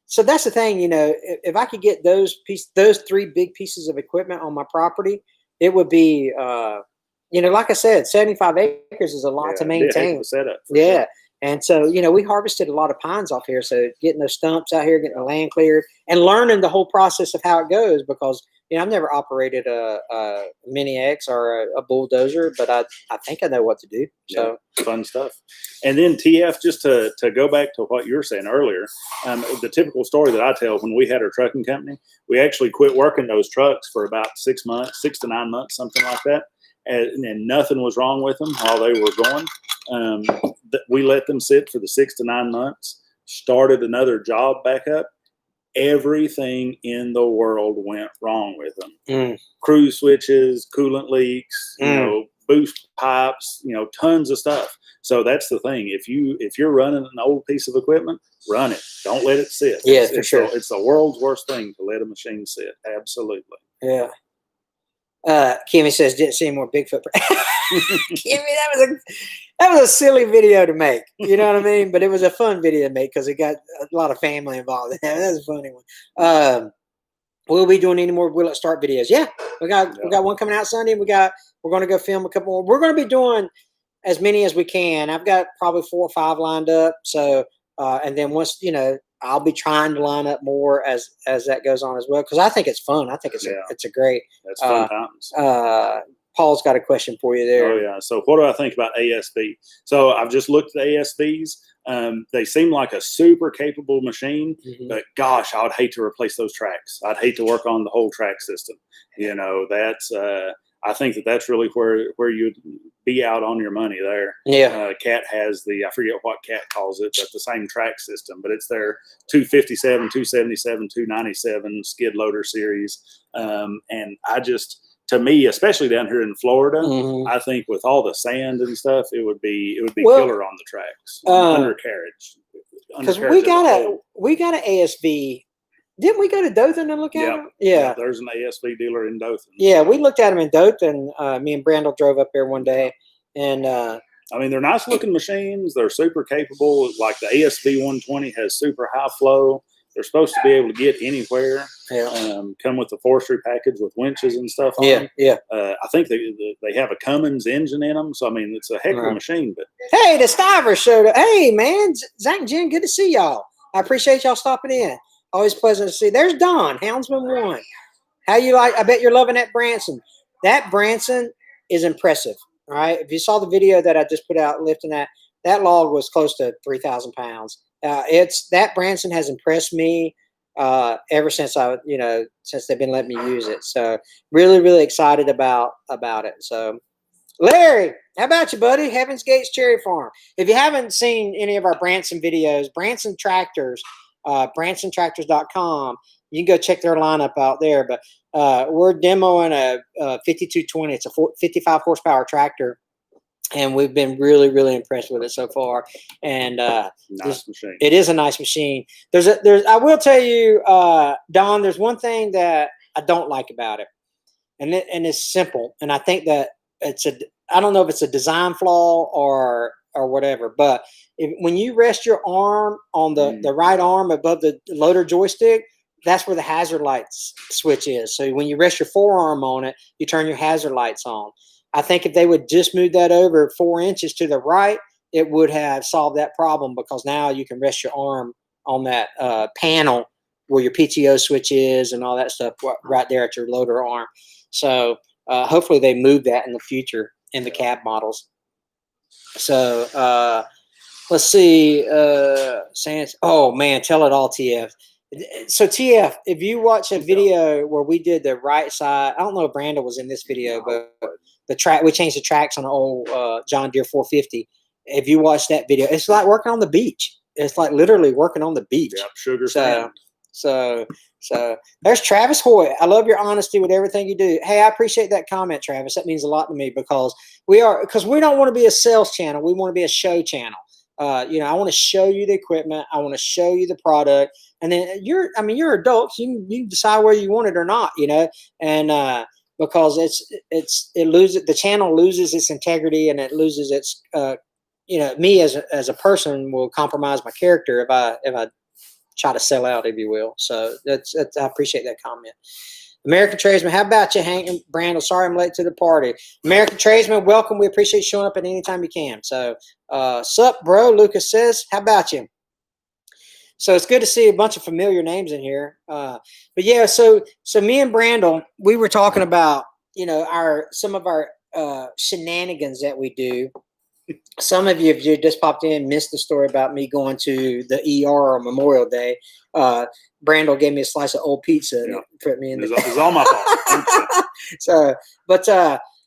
so that's the thing, if I could get those 3 big pieces of equipment on my property, it would be like I said, 75 acres is a lot to maintain. Setup, sure. And so, we harvested a lot of pines off here. So getting those stumps out here, getting the land cleared, and learning the whole process of how it goes, because I've never operated a mini X or a bulldozer, but I think I know what to do. So fun stuff. And then TF, just to go back to what you were saying earlier, the typical story that I tell when we had our trucking company, we actually quit working those trucks for about 6 to 9 months, something like that. And nothing was wrong with them while they were going. We let them sit for the 6 to 9 months, started another job back up. Everything in the world went wrong with them. Cruise switches, coolant leaks, boost pipes, tons of stuff. So that's the thing. If you're running an old piece of equipment, run it. Don't let it sit. Yeah, for sure. It's the world's worst thing to let a machine sit. Absolutely. Yeah. Kimmy says, didn't see any more Bigfoot. Kimmy, that was a silly video to make. You know what I mean? But it was a fun video to make because it got a lot of family involved. That was a funny one. Will we be doing any more Will It Start videos? Yeah, we got one coming out Sunday. We're going to go film a couple more. We're going to be doing as many as we can. I've got probably 4 or 5 lined up. So and then once I'll be trying to line up more as that goes on as well, because I think it's fun. I think it's a great. That's fun times. Paul's got a question for you there. Oh yeah. So what do I think about ASV? So I've just looked at ASVs. They seem like a super capable machine, but gosh, I would hate to replace those tracks. I'd hate to work on the whole track system. That's I think that's really where you'd be out on your money there. Yeah. Cat has I forget what Cat calls it, but the same track system, but it's their 257, 277, 297 skid loader series. And to me, especially down here in Florida, I think with all the sand and stuff, it would be killer on the tracks, undercarriage. Because we got an ASV. Didn't we go to Dothan and look at them? Yeah. There's an ASV dealer in Dothan. Yeah, we looked at them in Dothan. Me and Brandel drove up there one day, and they're nice looking machines. They're super capable. Like the ASV 120 has super high flow. They're supposed to be able to get anywhere. Yeah. Come with the forestry package with winches and stuff on Yeah. them. Yeah. I think they have a Cummins engine in them. So, I mean, it's a heck of a machine. But hey, the Stivers showed up. Hey, man, Zach and Jen, good to see y'all. I appreciate y'all stopping in. Always pleasant to see. There's Don, Houndsman 1. How you like? I bet you're loving that Branson. That Branson is impressive. All right. If you saw the video that I just put out lifting that log was close to 3,000 pounds. That Branson has impressed me ever since since they've been letting me use it. So really, really excited about it. So Larry, how about you, buddy? Heaven's Gates Cherry Farm. If you haven't seen any of our Branson videos, Branson Tractors, BransonTractors.com, you can go check their lineup out there. But we're demoing a 5220. It's a 55 horsepower tractor, and we've been really, really impressed with it so far. And nice machine. It is a nice machine. I will tell you, Don, there's one thing that I don't like about it, and it's simple. And I think that I don't know if it's a design flaw or whatever, but when you rest your arm on the right arm above the loader joystick, that's where the hazard lights switch is. So when you rest your forearm on it, you turn your hazard lights on. I think if they would just move that over 4 inches to the right, it would have solved that problem, because now you can rest your arm on that panel where your PTO switch is and all that stuff right there at your loader arm. So hopefully they move that in the future in the cab models. So let's see. Oh man, tell it all, TF. So TF, if you watch a video where we did the right side, I don't know if Brandon was in this video, but we changed the tracks on an old John Deere 450. If you watch that video, it's like working on the beach. It's like literally working on the beach. Yep, sugar sand. So there's Travis Hoyt. I love your honesty with everything you do. Hey, I appreciate that comment, Travis. That means a lot to me, because we don't want to be a sales channel. We want to be a show channel. I want to show you the equipment. I want to show you the product. And then you're adults. You can decide whether you want it or not, and because the channel loses its integrity, and it loses its, me as a person will compromise my character if I try to sell out, if you will. So that's I appreciate that comment. American Tradesman, how about you, Hank and Brandon? Sorry I'm late to the party. American Tradesman, welcome. We appreciate you showing up at any time you can. So, sup, bro? Lucas says, how about you? So it's good to see a bunch of familiar names in here. But yeah, so me and Brandon, we were talking about, some of our shenanigans that we do. Some of you, if you just popped in, missed the story about me going to the ER on Memorial Day. Brandon gave me a slice of old pizza and put me in. It was all my fault.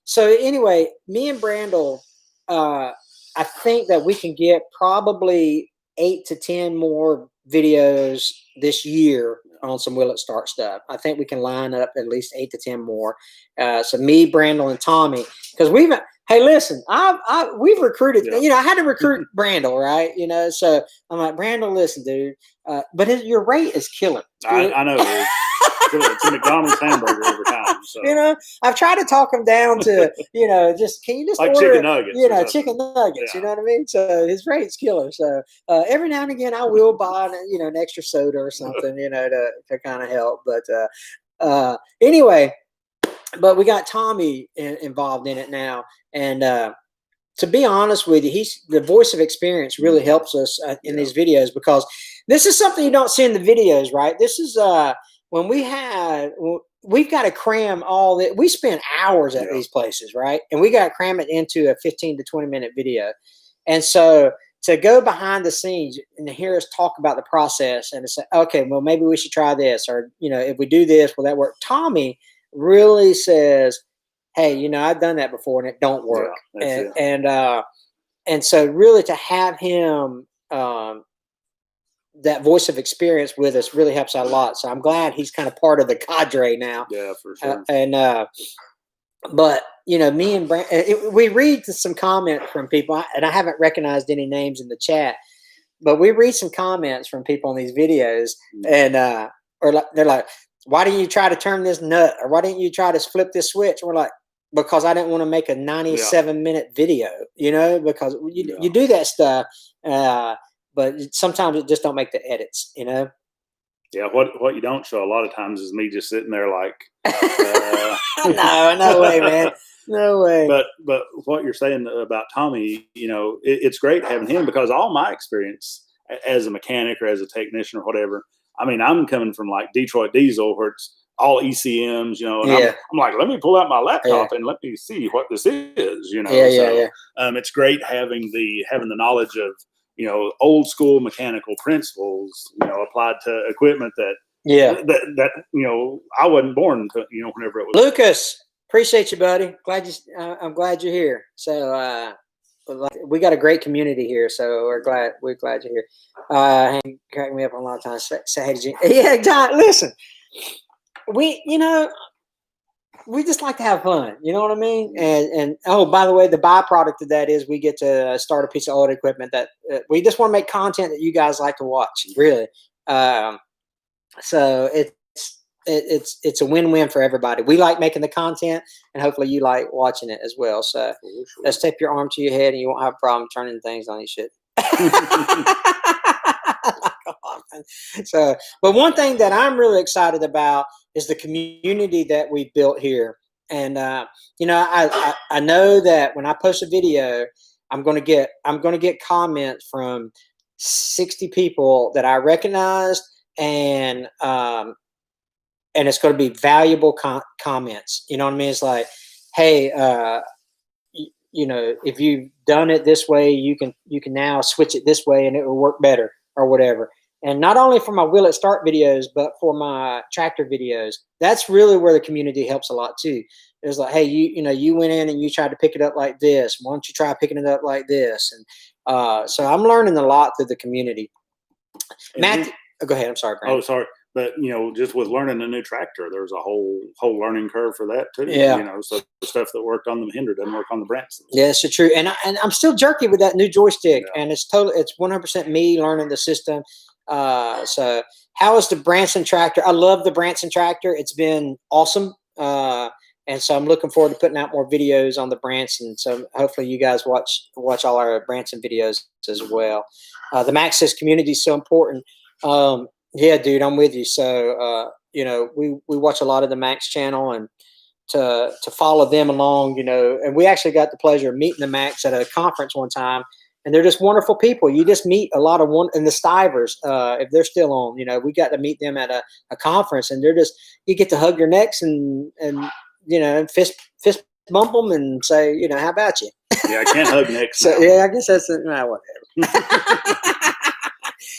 So anyway, me and Brandon, I think that we can get probably 8 to 10 more videos this year on some Will It Start stuff. I think we can line up at least 8 to 10 more. So me, Brandon, and Tommy, because hey, listen, we've recruited, I had to recruit Brandon, right? So I'm like, Brandon, listen, dude, but your rate is killing. I know. It's a McDonald's hamburger every time. So. I've tried to talk him down to, can you just like order chicken nuggets? Chicken nuggets, you know what I mean? So his rate's killer. So every now and again, I will buy, an extra soda or something, to kind of help. But anyway, but we got Tommy involved in it now. And to be honest with you, he's the voice of experience really helps us in these videos, because this is something you don't see in the videos, right? This is when we've got to cram all that. We spend hours at these places, right? And we got to cram it into a 15 to 20 minute video. And so to go behind the scenes and hear us talk about the process and to say, okay, well, maybe we should try this, or, if we do this, will that work? Tommy really says, hey, I've done that before and it don't work. And so really to have him, that voice of experience with us really helps out a lot. So I'm glad he's kind of part of the cadre now. Yeah, for sure. But me and Brandon, we read some comments from people, and I haven't recognized any names in the chat, but we read some comments from people on these videos, and they're like, why didn't you try to turn this nut, or why didn't you try to flip this switch? And we're like, because I didn't want to make a 97-minute video, because you do that stuff, but sometimes it just don't make the edits, Yeah, what you don't show a lot of times is me just sitting there like, no way, man, no way. But what you're saying about Tommy, it's great having him, because all my experience as a mechanic or as a technician or whatever, I mean, I'm coming from like Detroit Diesel, where it's all ECMs, and I'm like, let me pull out my laptop and let me see what this is, it's great having the knowledge of old school mechanical principles, applied to equipment that I wasn't born to, whenever it was. Lucas, appreciate you, buddy. I'm glad you're here. So we got a great community here, so we're glad you're here. Crack me up a lot of times. Say hey to you. Yeah, John. Listen, we just like to have fun. You know what I mean? And oh, by the way, the byproduct of that is we get to start a piece of old equipment that we just want to make content that you guys like to watch. Really. So it's a win-win for everybody. We like making the content, and hopefully you like watching it as well. So let's tape your arm to your head, and you won't have a problem turning things on your shit. So, but one thing that I'm really excited about is the community that we've built here. And I know that when I post a video, I'm going to get comments from 60 people that I recognized, and it's going to be valuable comments. You know what I mean? It's like, hey, if you've done it this way, you can now switch it this way and it will work better or whatever. And not only for my Will It Start videos, but for my tractor videos. That's really where the community helps a lot too. It's like, hey, you went in and you tried to pick it up like this. Why don't you try picking it up like this? And so I'm learning a lot through the community. Matt, go ahead. I'm sorry, Brandon. Oh, sorry. But just with learning a new tractor, there's a whole learning curve for that too. Yeah. So the stuff that worked on the Mahindra doesn't work on the Branson. Yeah, it's true. And I'm still jerky with that new joystick, and it's 100% me learning the system. So how is the Branson tractor? I love the Branson tractor. It's been awesome. And so I'm looking forward to putting out more videos on the Branson. So hopefully you guys watch all our Branson videos as well. The Maxxis community is so important. Yeah, dude, I'm with you. So, we watch a lot of the Max channel, and to follow them along, and we actually got the pleasure of meeting the Max at a conference one time, and they're just wonderful people. You just meet a lot of and the Stivers, if they're still on, we got to meet them at a conference, and you get to hug their necks and fist bump them and say, how about you? Yeah, I can't hug necks. So yeah, I guess that's whatever.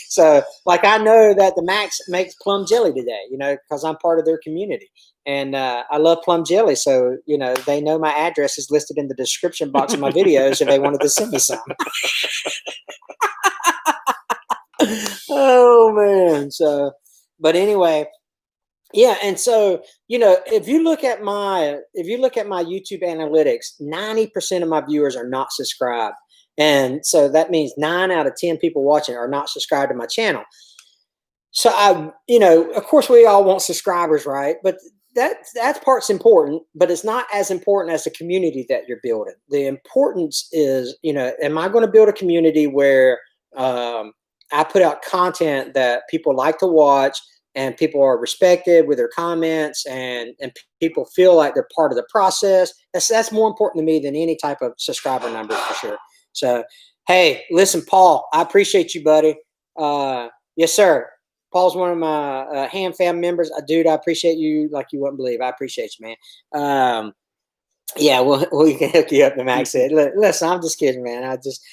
So, like, I know that the Max makes plum jelly today, because I'm part of their community, and I love plum jelly. So, they know my address is listed in the description box of my videos if they wanted to send me some. Oh man! So, but anyway, yeah, and so if you look at my YouTube analytics, 90% of my viewers are not subscribed. And so that means 9 out of 10 people watching are not subscribed to my channel. So of course we all want subscribers, right? But that part's important, but it's not as important as the community that you're building. The importance is, am I going to build a community where I put out content that people like to watch, and people are respected with their comments, and people feel like they're part of the process? That's more important to me than any type of subscriber number, for sure. So, hey, listen, Paul, I appreciate you, buddy. Yes, sir. Paul's one of my Ham fam members. Dude, I appreciate you like you wouldn't believe. I appreciate you, man. Yeah, we can hook you up. The Max said, listen, I'm just kidding, man. I just,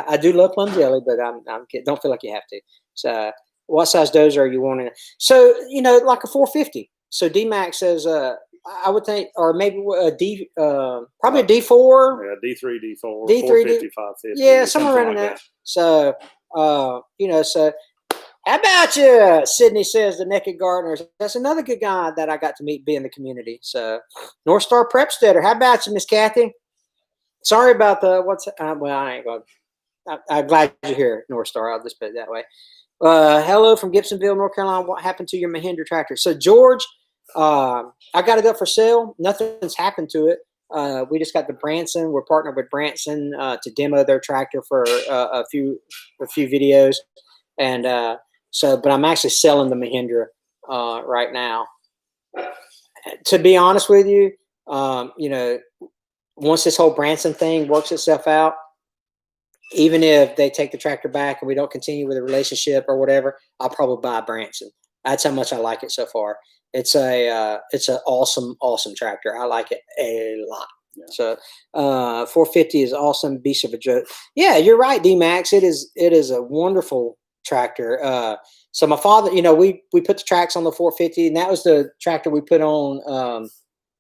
I do love plum jelly, but I'm kidding. Don't feel like you have to. So, what size dozer are you wanting? So, like a 450. So D-Max says, I would think, or maybe a probably a D4. Yeah, D3, D4, D3, 450, 550. Yeah, somewhere around that. So, so how about you? Sydney says, the Naked Gardeners. That's another good guy that I got to meet, be in the community. So, North Star Prepsteader. How about you, Miss Kathy? Sorry about well, I ain't going to. I'm glad you're here, North Star. I'll just put it that way. Hello from Gibsonville, North Carolina. What happened to your Mahindra tractor? So, George, I got it up for sale. Nothing's happened to it. We just got the Branson. We're partnered with Branson to demo their tractor for a few videos, and So, but I'm actually selling the Mahindra right now. To be honest with you, you know, once this whole Branson thing works itself out, even if they take the tractor back and we don't continue with a relationship or whatever, I'll probably buy Branson. That's how much I like it so far. It's an awesome tractor. I like it a lot. Yeah. So 450 is awesome. Beast of a joke. Yeah, you're right, D-Max. It is a wonderful tractor. So my father, you know, we put the tracks on the 450, and that was the tractor we put on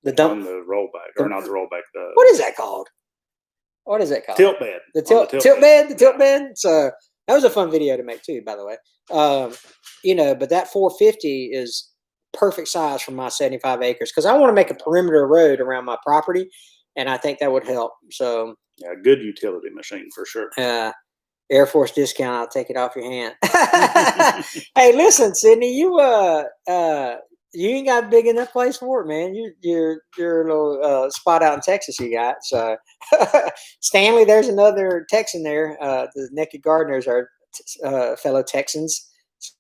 the dump. On the rollback, or not the rollback. What is that called? What is that called? Tilt bed. The tilt bed. The tilt bed. So that was a fun video to make too, by the way. You know, but that 450 is perfect size for my 75 acres because I want to make a perimeter road around my property, and I think that would help. So yeah, good utility machine for sure. Air Force discount. I'll take it off your hand. Hey, listen, Sydney, you ain't got a big enough place for it, man. You're a little spot out in Texas you got. So Stanley, there's another Texan there. The Naked Gardeners are fellow Texans.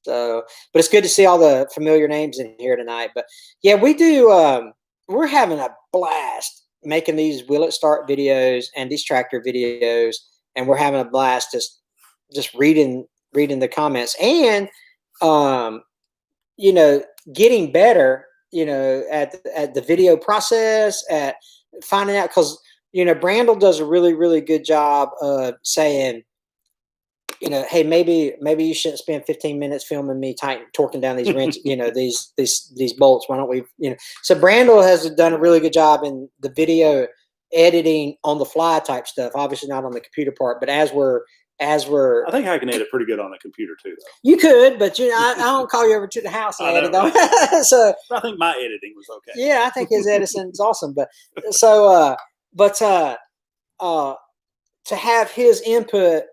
So, but it's good to see all the familiar names in here tonight. But yeah, we do. We're having a blast making these Will It Start videos and these tractor videos, and we're having a blast just reading the comments and you know, getting better, you know, at the video process, at finding out, because, you know, Brandel does a really, really good job of saying, you know, hey, maybe you shouldn't spend 15 minutes filming me torquing down these wrenches, you know, these bolts. Why don't we, you know? So Brandel has done a really good job in the video editing on the fly type stuff. Obviously not on the computer part, but as we're I think I can edit pretty good on the computer too, though. You could, but you know, I don't call you over to the house and edit though. So I think my editing was okay. Yeah, I think his editing's awesome. But so to have his input,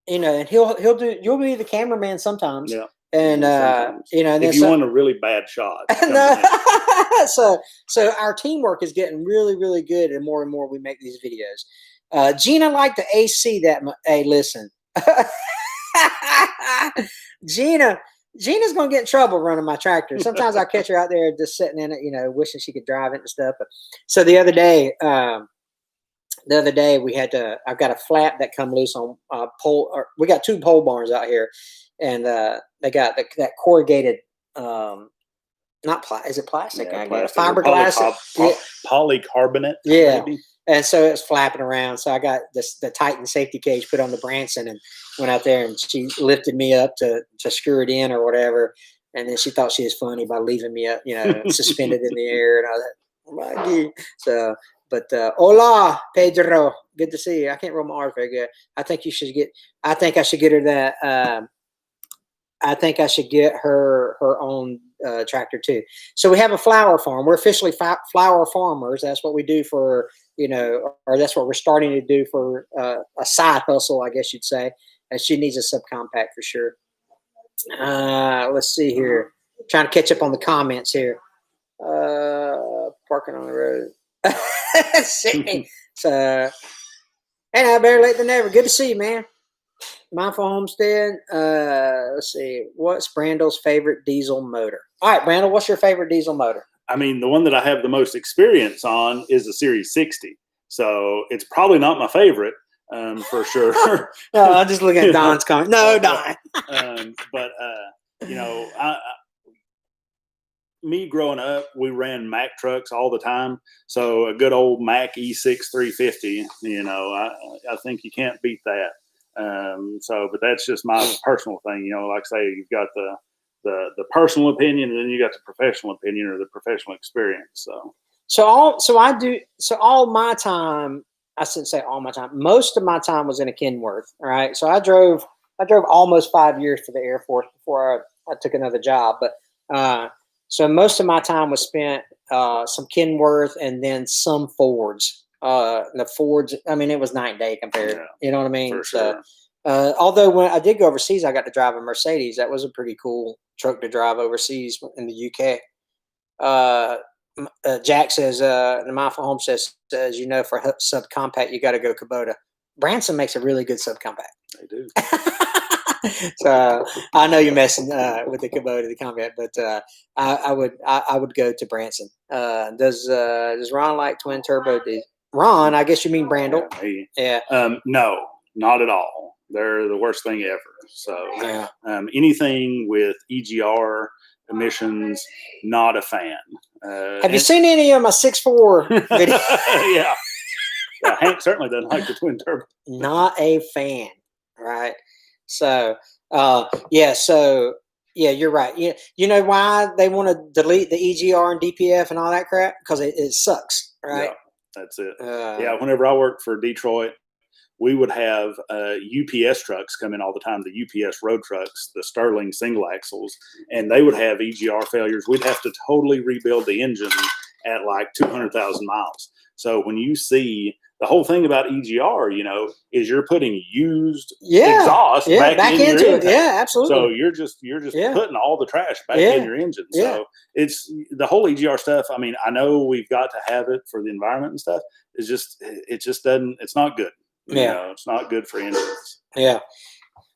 you know, and you'll be the cameraman sometimes. Yeah. And you know, and if you want a really bad shot. So our teamwork is getting really, really good, and more we make these videos. Gina liked the AC that. Hey, listen, Gina's gonna get in trouble running my tractor. Sometimes I catch her out there just sitting in it, you know, wishing she could drive it and stuff. But, so the other day we had to. I've got a flap that come loose on pole. Or we got 2 pole barns out here, and they got that corrugated. Is it plastic? Yeah, plastic. Fiberglass. Polycarbonate. Yeah. Maybe. And so it's flapping around. So I got the Titan safety cage put on the Branson and went out there, and she lifted me up to screw it in or whatever. And then she thought she was funny by leaving me up, you know, suspended in the air and all that. So, but hola, Pedro. Good to see you. I can't roll my R's very good. I think I should get her that. I think I should get her own tractor too. So we have a flower farm. We're officially flower farmers. That's what we do for, you know, or that's what we're starting to do for a side hustle, I guess you'd say. And she needs a subcompact for sure. Let's see here. Trying to catch up on the comments here. Parking on the road. So, hey, now, better late than never. Good to see you, man. Mindful Homestead. Let's see. What's Brandel's favorite diesel motor? All right, Brandel, what's your favorite diesel motor? I mean, the one that I have the most experience on is the Series 60. So it's probably not my favorite, for sure. No, I'm just looking at Don's comment. No, Don. But you know, me growing up, we ran Mack trucks all the time. So a good old Mack E6 350, you know, I think you can't beat that. But that's just my personal thing. You know, like I say, you've got the personal opinion, and then you got the professional opinion or the professional experience. So all my time, I shouldn't say all my time, most of my time was in a Kenworth. All right. So I drove almost 5 years for the Air Force before I took another job. But so most of my time was spent some Kenworth and then some Fords. The Fords, I mean, it was night and day compared. Yeah, you know what I mean? For sure. Although when I did go overseas, I got to drive a Mercedes. That was a pretty cool truck to drive overseas in the UK. Jack says, the Mindful Home says, you know, for subcompact, you got to go Kubota. Branson makes a really good subcompact. They do. So I know you're messing with the Kubota, the Combat, but I would go to Branson. Does Ron like twin turbo? Ron, I guess you mean Brandel. Yeah. Yeah. No, not at all. They're the worst thing ever. So Yeah. anything with EGR emissions, not a fan. Have you seen any of my 6.4 videos? Yeah. Hank certainly doesn't like the twin turbo. Not a fan, right? So, yeah, you're right. You know why they want to delete the EGR and DPF and all that crap? Because it sucks, right? Yeah, that's it. Yeah, whenever I worked for Detroit, we would have UPS trucks come in all the time, the UPS road trucks, the Sterling single axles, and they would have EGR failures. We'd have to totally rebuild the engine at like 200,000 miles. So when you see the whole thing about EGR, is you're putting used exhaust back into your intake. Yeah, absolutely. So you're just putting all the trash back in your engine. So it's the whole EGR stuff. I mean, I know we've got to have it for the environment and stuff. It just doesn't. It's not good. It's not good for engines. Yeah.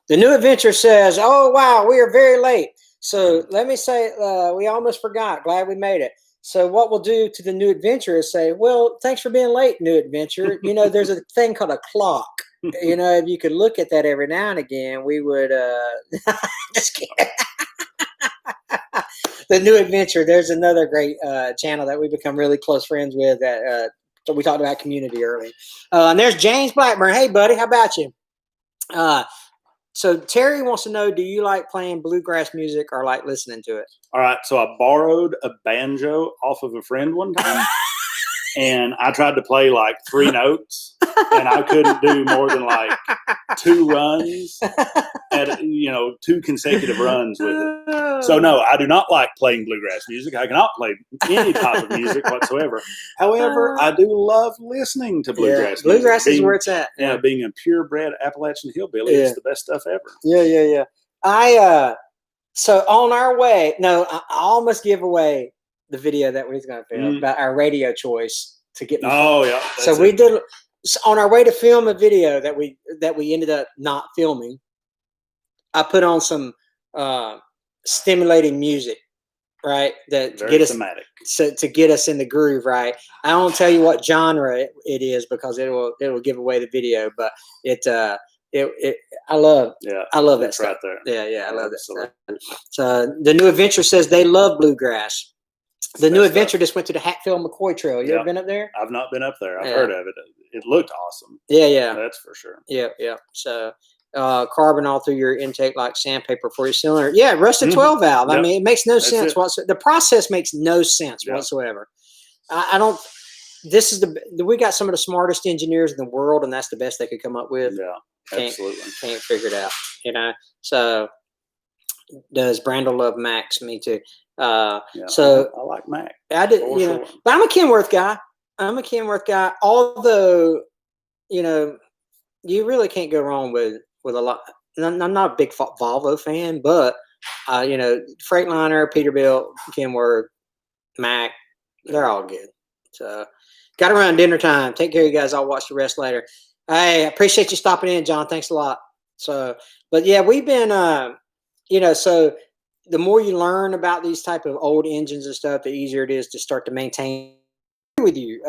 The New Adventure says, "Oh wow, we are very late." So let me say, we almost forgot. Glad we made it. So what we'll do to the New Adventure is say, well, thanks for being late, New Adventure. There's a thing called a clock. If you could look at that every now and again, we would just kidding. The New Adventure, there's another great channel that we've become really close friends with that so we talked about community early. And there's James Blackburn. Hey, buddy, how about you? So Terry wants to know, do you like playing bluegrass music or like listening to it? All right. So I borrowed a banjo off of a friend one time, and I tried to play like 3 notes, and I couldn't do more than like 2 runs at 2 consecutive runs with it. So no, I do not like playing bluegrass music. I cannot play any type of music whatsoever. However, I do love listening to bluegrass music. Bluegrass is where it's at. Yeah, being a purebred Appalachian hillbilly, it's the best stuff ever. Yeah. So on our way, I almost give away the video that we was going to film about our radio choice to get me. Oh yeah. So we did on our way to film a video that we ended up not filming. I put on some stimulating music, right? That to get us thematic. So to get us in the groove, right? I won't tell you what genre it is because it will give away the video, but I love that stuff. Right there. Yeah, I love that stuff. So the New Adventure says they love bluegrass. The New Adventure just went to the Hatfield McCoy Trail. You ever been up there? I've not been up there. I've heard of it. It looked awesome. Yeah. That's for sure. Yeah. So carbon all through your intake like sandpaper for your cylinder. Yeah, rusted 12 valve. Yep. I mean, it makes no sense whatsoever. The process makes no sense whatsoever. I don't. This is we got some of the smartest engineers in the world, and that's the best they could come up with. Yeah, absolutely. Can't figure it out. So does Brandel love Max? Me too. So I like Mac. I did, sure. But I'm a Kenworth guy. Although, you really can't go wrong with a lot. I'm not a big Volvo fan, but Freightliner, Peterbilt, Kenworth, Mac, they're all good. So got to run dinner time. Take care of you guys. I'll watch the rest later. Hey, I appreciate you stopping in, John. Thanks a lot. So, but yeah, we've been, so the more you learn about these type of old engines and stuff, the easier it is to start to maintain with you.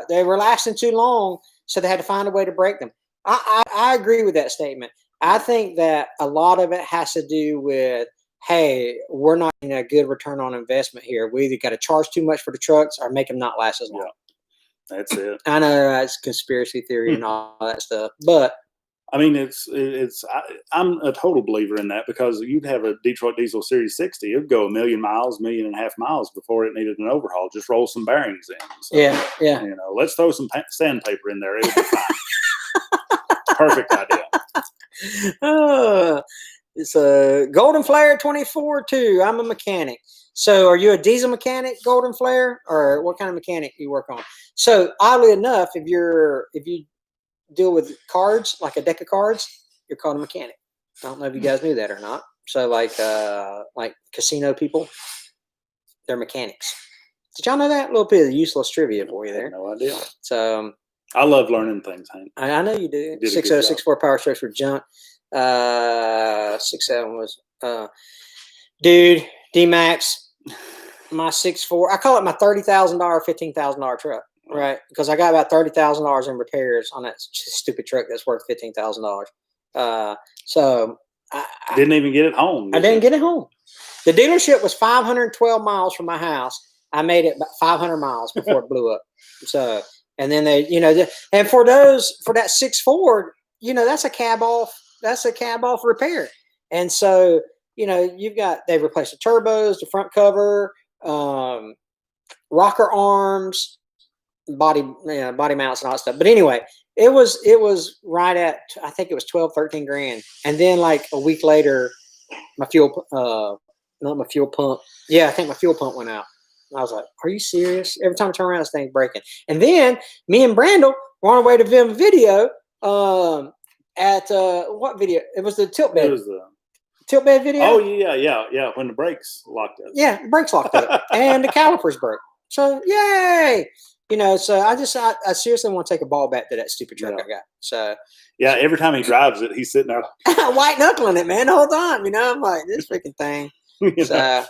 They were lasting too long, so they had to find a way to break them. I agree with that statement. I think that a lot of it has to do with, hey, we're not getting a good return on investment here. We either got to charge too much for the trucks or make them not last as long. Yeah, that's it. I know it's conspiracy theory and all that stuff, but I mean, I'm a total believer in that because you'd have a Detroit Diesel Series 60, it'd go 1,000,000 miles, 1.5 million miles before it needed an overhaul. Just roll some bearings in. So, yeah. Let's throw some sandpaper in there. It'll be fine. Perfect idea. It's a Golden Flare 24-2. I'm a mechanic. So are you a diesel mechanic, Golden Flare, or what kind of mechanic you work on? So oddly enough, if you deal with cards, like a deck of cards, you're called a mechanic. I don't know if you guys knew that or not. So like casino people, they're mechanics. Did y'all know that? A little bit of useless trivia for you there. No idea. So I love learning things, Hank. I know you do. 6064 Power Strokes for junk. 6'7" was dude, D-Max, my 6'4", I call it my $30,000, $15,000 truck, right? Because I got about $30,000 in repairs on that stupid truck that's worth $15,000. So I didn't even get it home. I didn't get it home. The dealership was 512 miles from my house. I made it about 500 miles before it blew up. So, and then they, and for that 6'4", that's a cab off repair. And so, they've replaced the turbos, the front cover, rocker arms, body mounts and all that stuff. But anyway, it was right at, I think it was 12, 13 grand. And then like a week later, my fuel pump. Yeah, I think my fuel pump went out. I was like, are you serious? Every time I turn around, this thing's breaking. And then me and Brandel were on our way to film a video at what video? It was the tilt bed. It was the tilt bed video. Oh, yeah. When the brakes locked up. Yeah, the brakes locked up. And the calipers broke. So, yay! So I seriously want to take a ball back to that stupid truck I got. So yeah, every time he drives it, he's sitting there white knuckling it, man, the whole time. I'm like, this freaking thing. So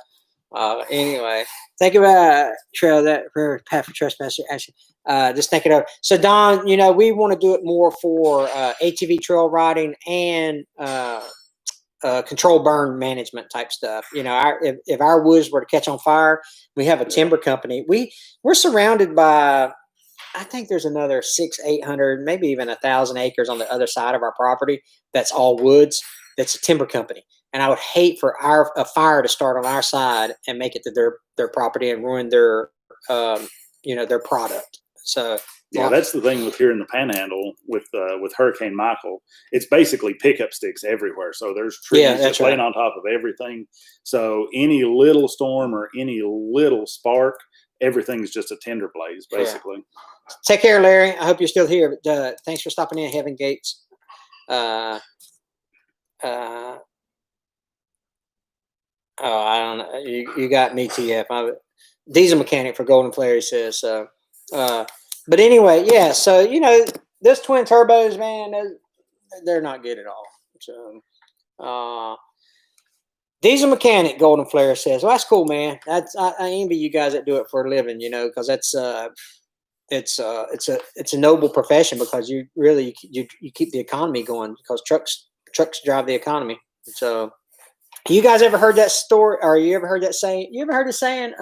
anyway, think about trail that for path for trespasser. Actually, just think it over. So Don, we want to do it more for ATV trail riding and control burn management type stuff. If our woods were to catch on fire, we have a timber company. We're surrounded by, I think there's another 600-800, maybe even 1,000 acres on the other side of our property. That's all woods. That's a timber company. And I would hate for a fire to start on our side and make it to their property and ruin their product. So yeah, that's the thing with here in the Panhandle with Hurricane Michael. It's basically pickup sticks everywhere. So there's trees that's laying on top of everything. So any little storm or any little spark, everything's just a tinder blaze, basically. Yeah. Take care, Larry. I hope you're still here. But thanks for stopping in, Heaven Gates. I don't know. You got me, TF. Diesel mechanic for Golden Flare, he says. So, but anyway, yeah. So those twin turbos, man, they're not good at all. So, diesel mechanic, Golden Flare says, "Well, that's cool, man. I envy you guys that do it for a living, because that's it's a noble profession because you really you keep the economy going because trucks drive the economy. So." You guys ever heard that story, or you ever heard that saying? You ever heard the saying,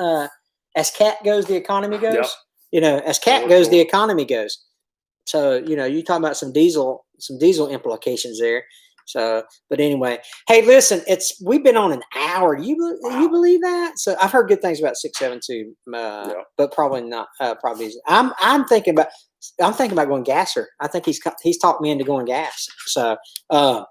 "As cat goes, the economy goes." Yep. As cat goes, the economy goes. So you talking about some diesel implications there. So, but anyway, hey, listen, we've been on an hour. You believe that? So I've heard good things about 6'7" too, but probably not. Probably I'm thinking about going gasser. I think he's talked me into going gas. So, but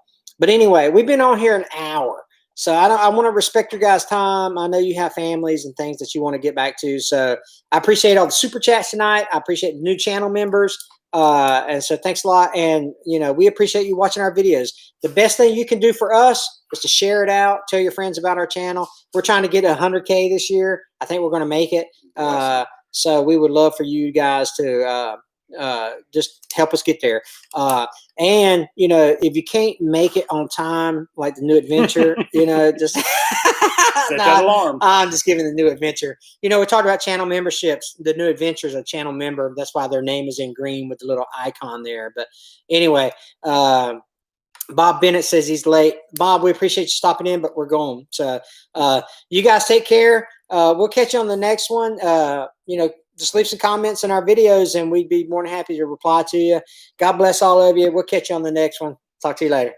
anyway, we've been on here an hour. So I want to respect your guys' time. I know you have families and things that you want to get back to. So I appreciate all the super chats tonight. I appreciate the new channel members. And so thanks a lot. And, we appreciate you watching our videos. The best thing you can do for us is to share it out. Tell your friends about our channel. We're trying to get 100K this year. I think we're going to make it. So we would love for you guys to just help us get there. And if you can't make it on time, like the new adventure, just set that alarm. I'm just giving the new adventure. We talked about channel memberships. The new adventure is a channel member. That's why their name is in green with the little icon there. But anyway, Bob Bennett says he's late. Bob, we appreciate you stopping in, but we're going. So you guys take care. We'll catch you on the next one. Just leave some comments in our videos and we'd be more than happy to reply to you. God bless all of you. We'll catch you on the next one. Talk to you later.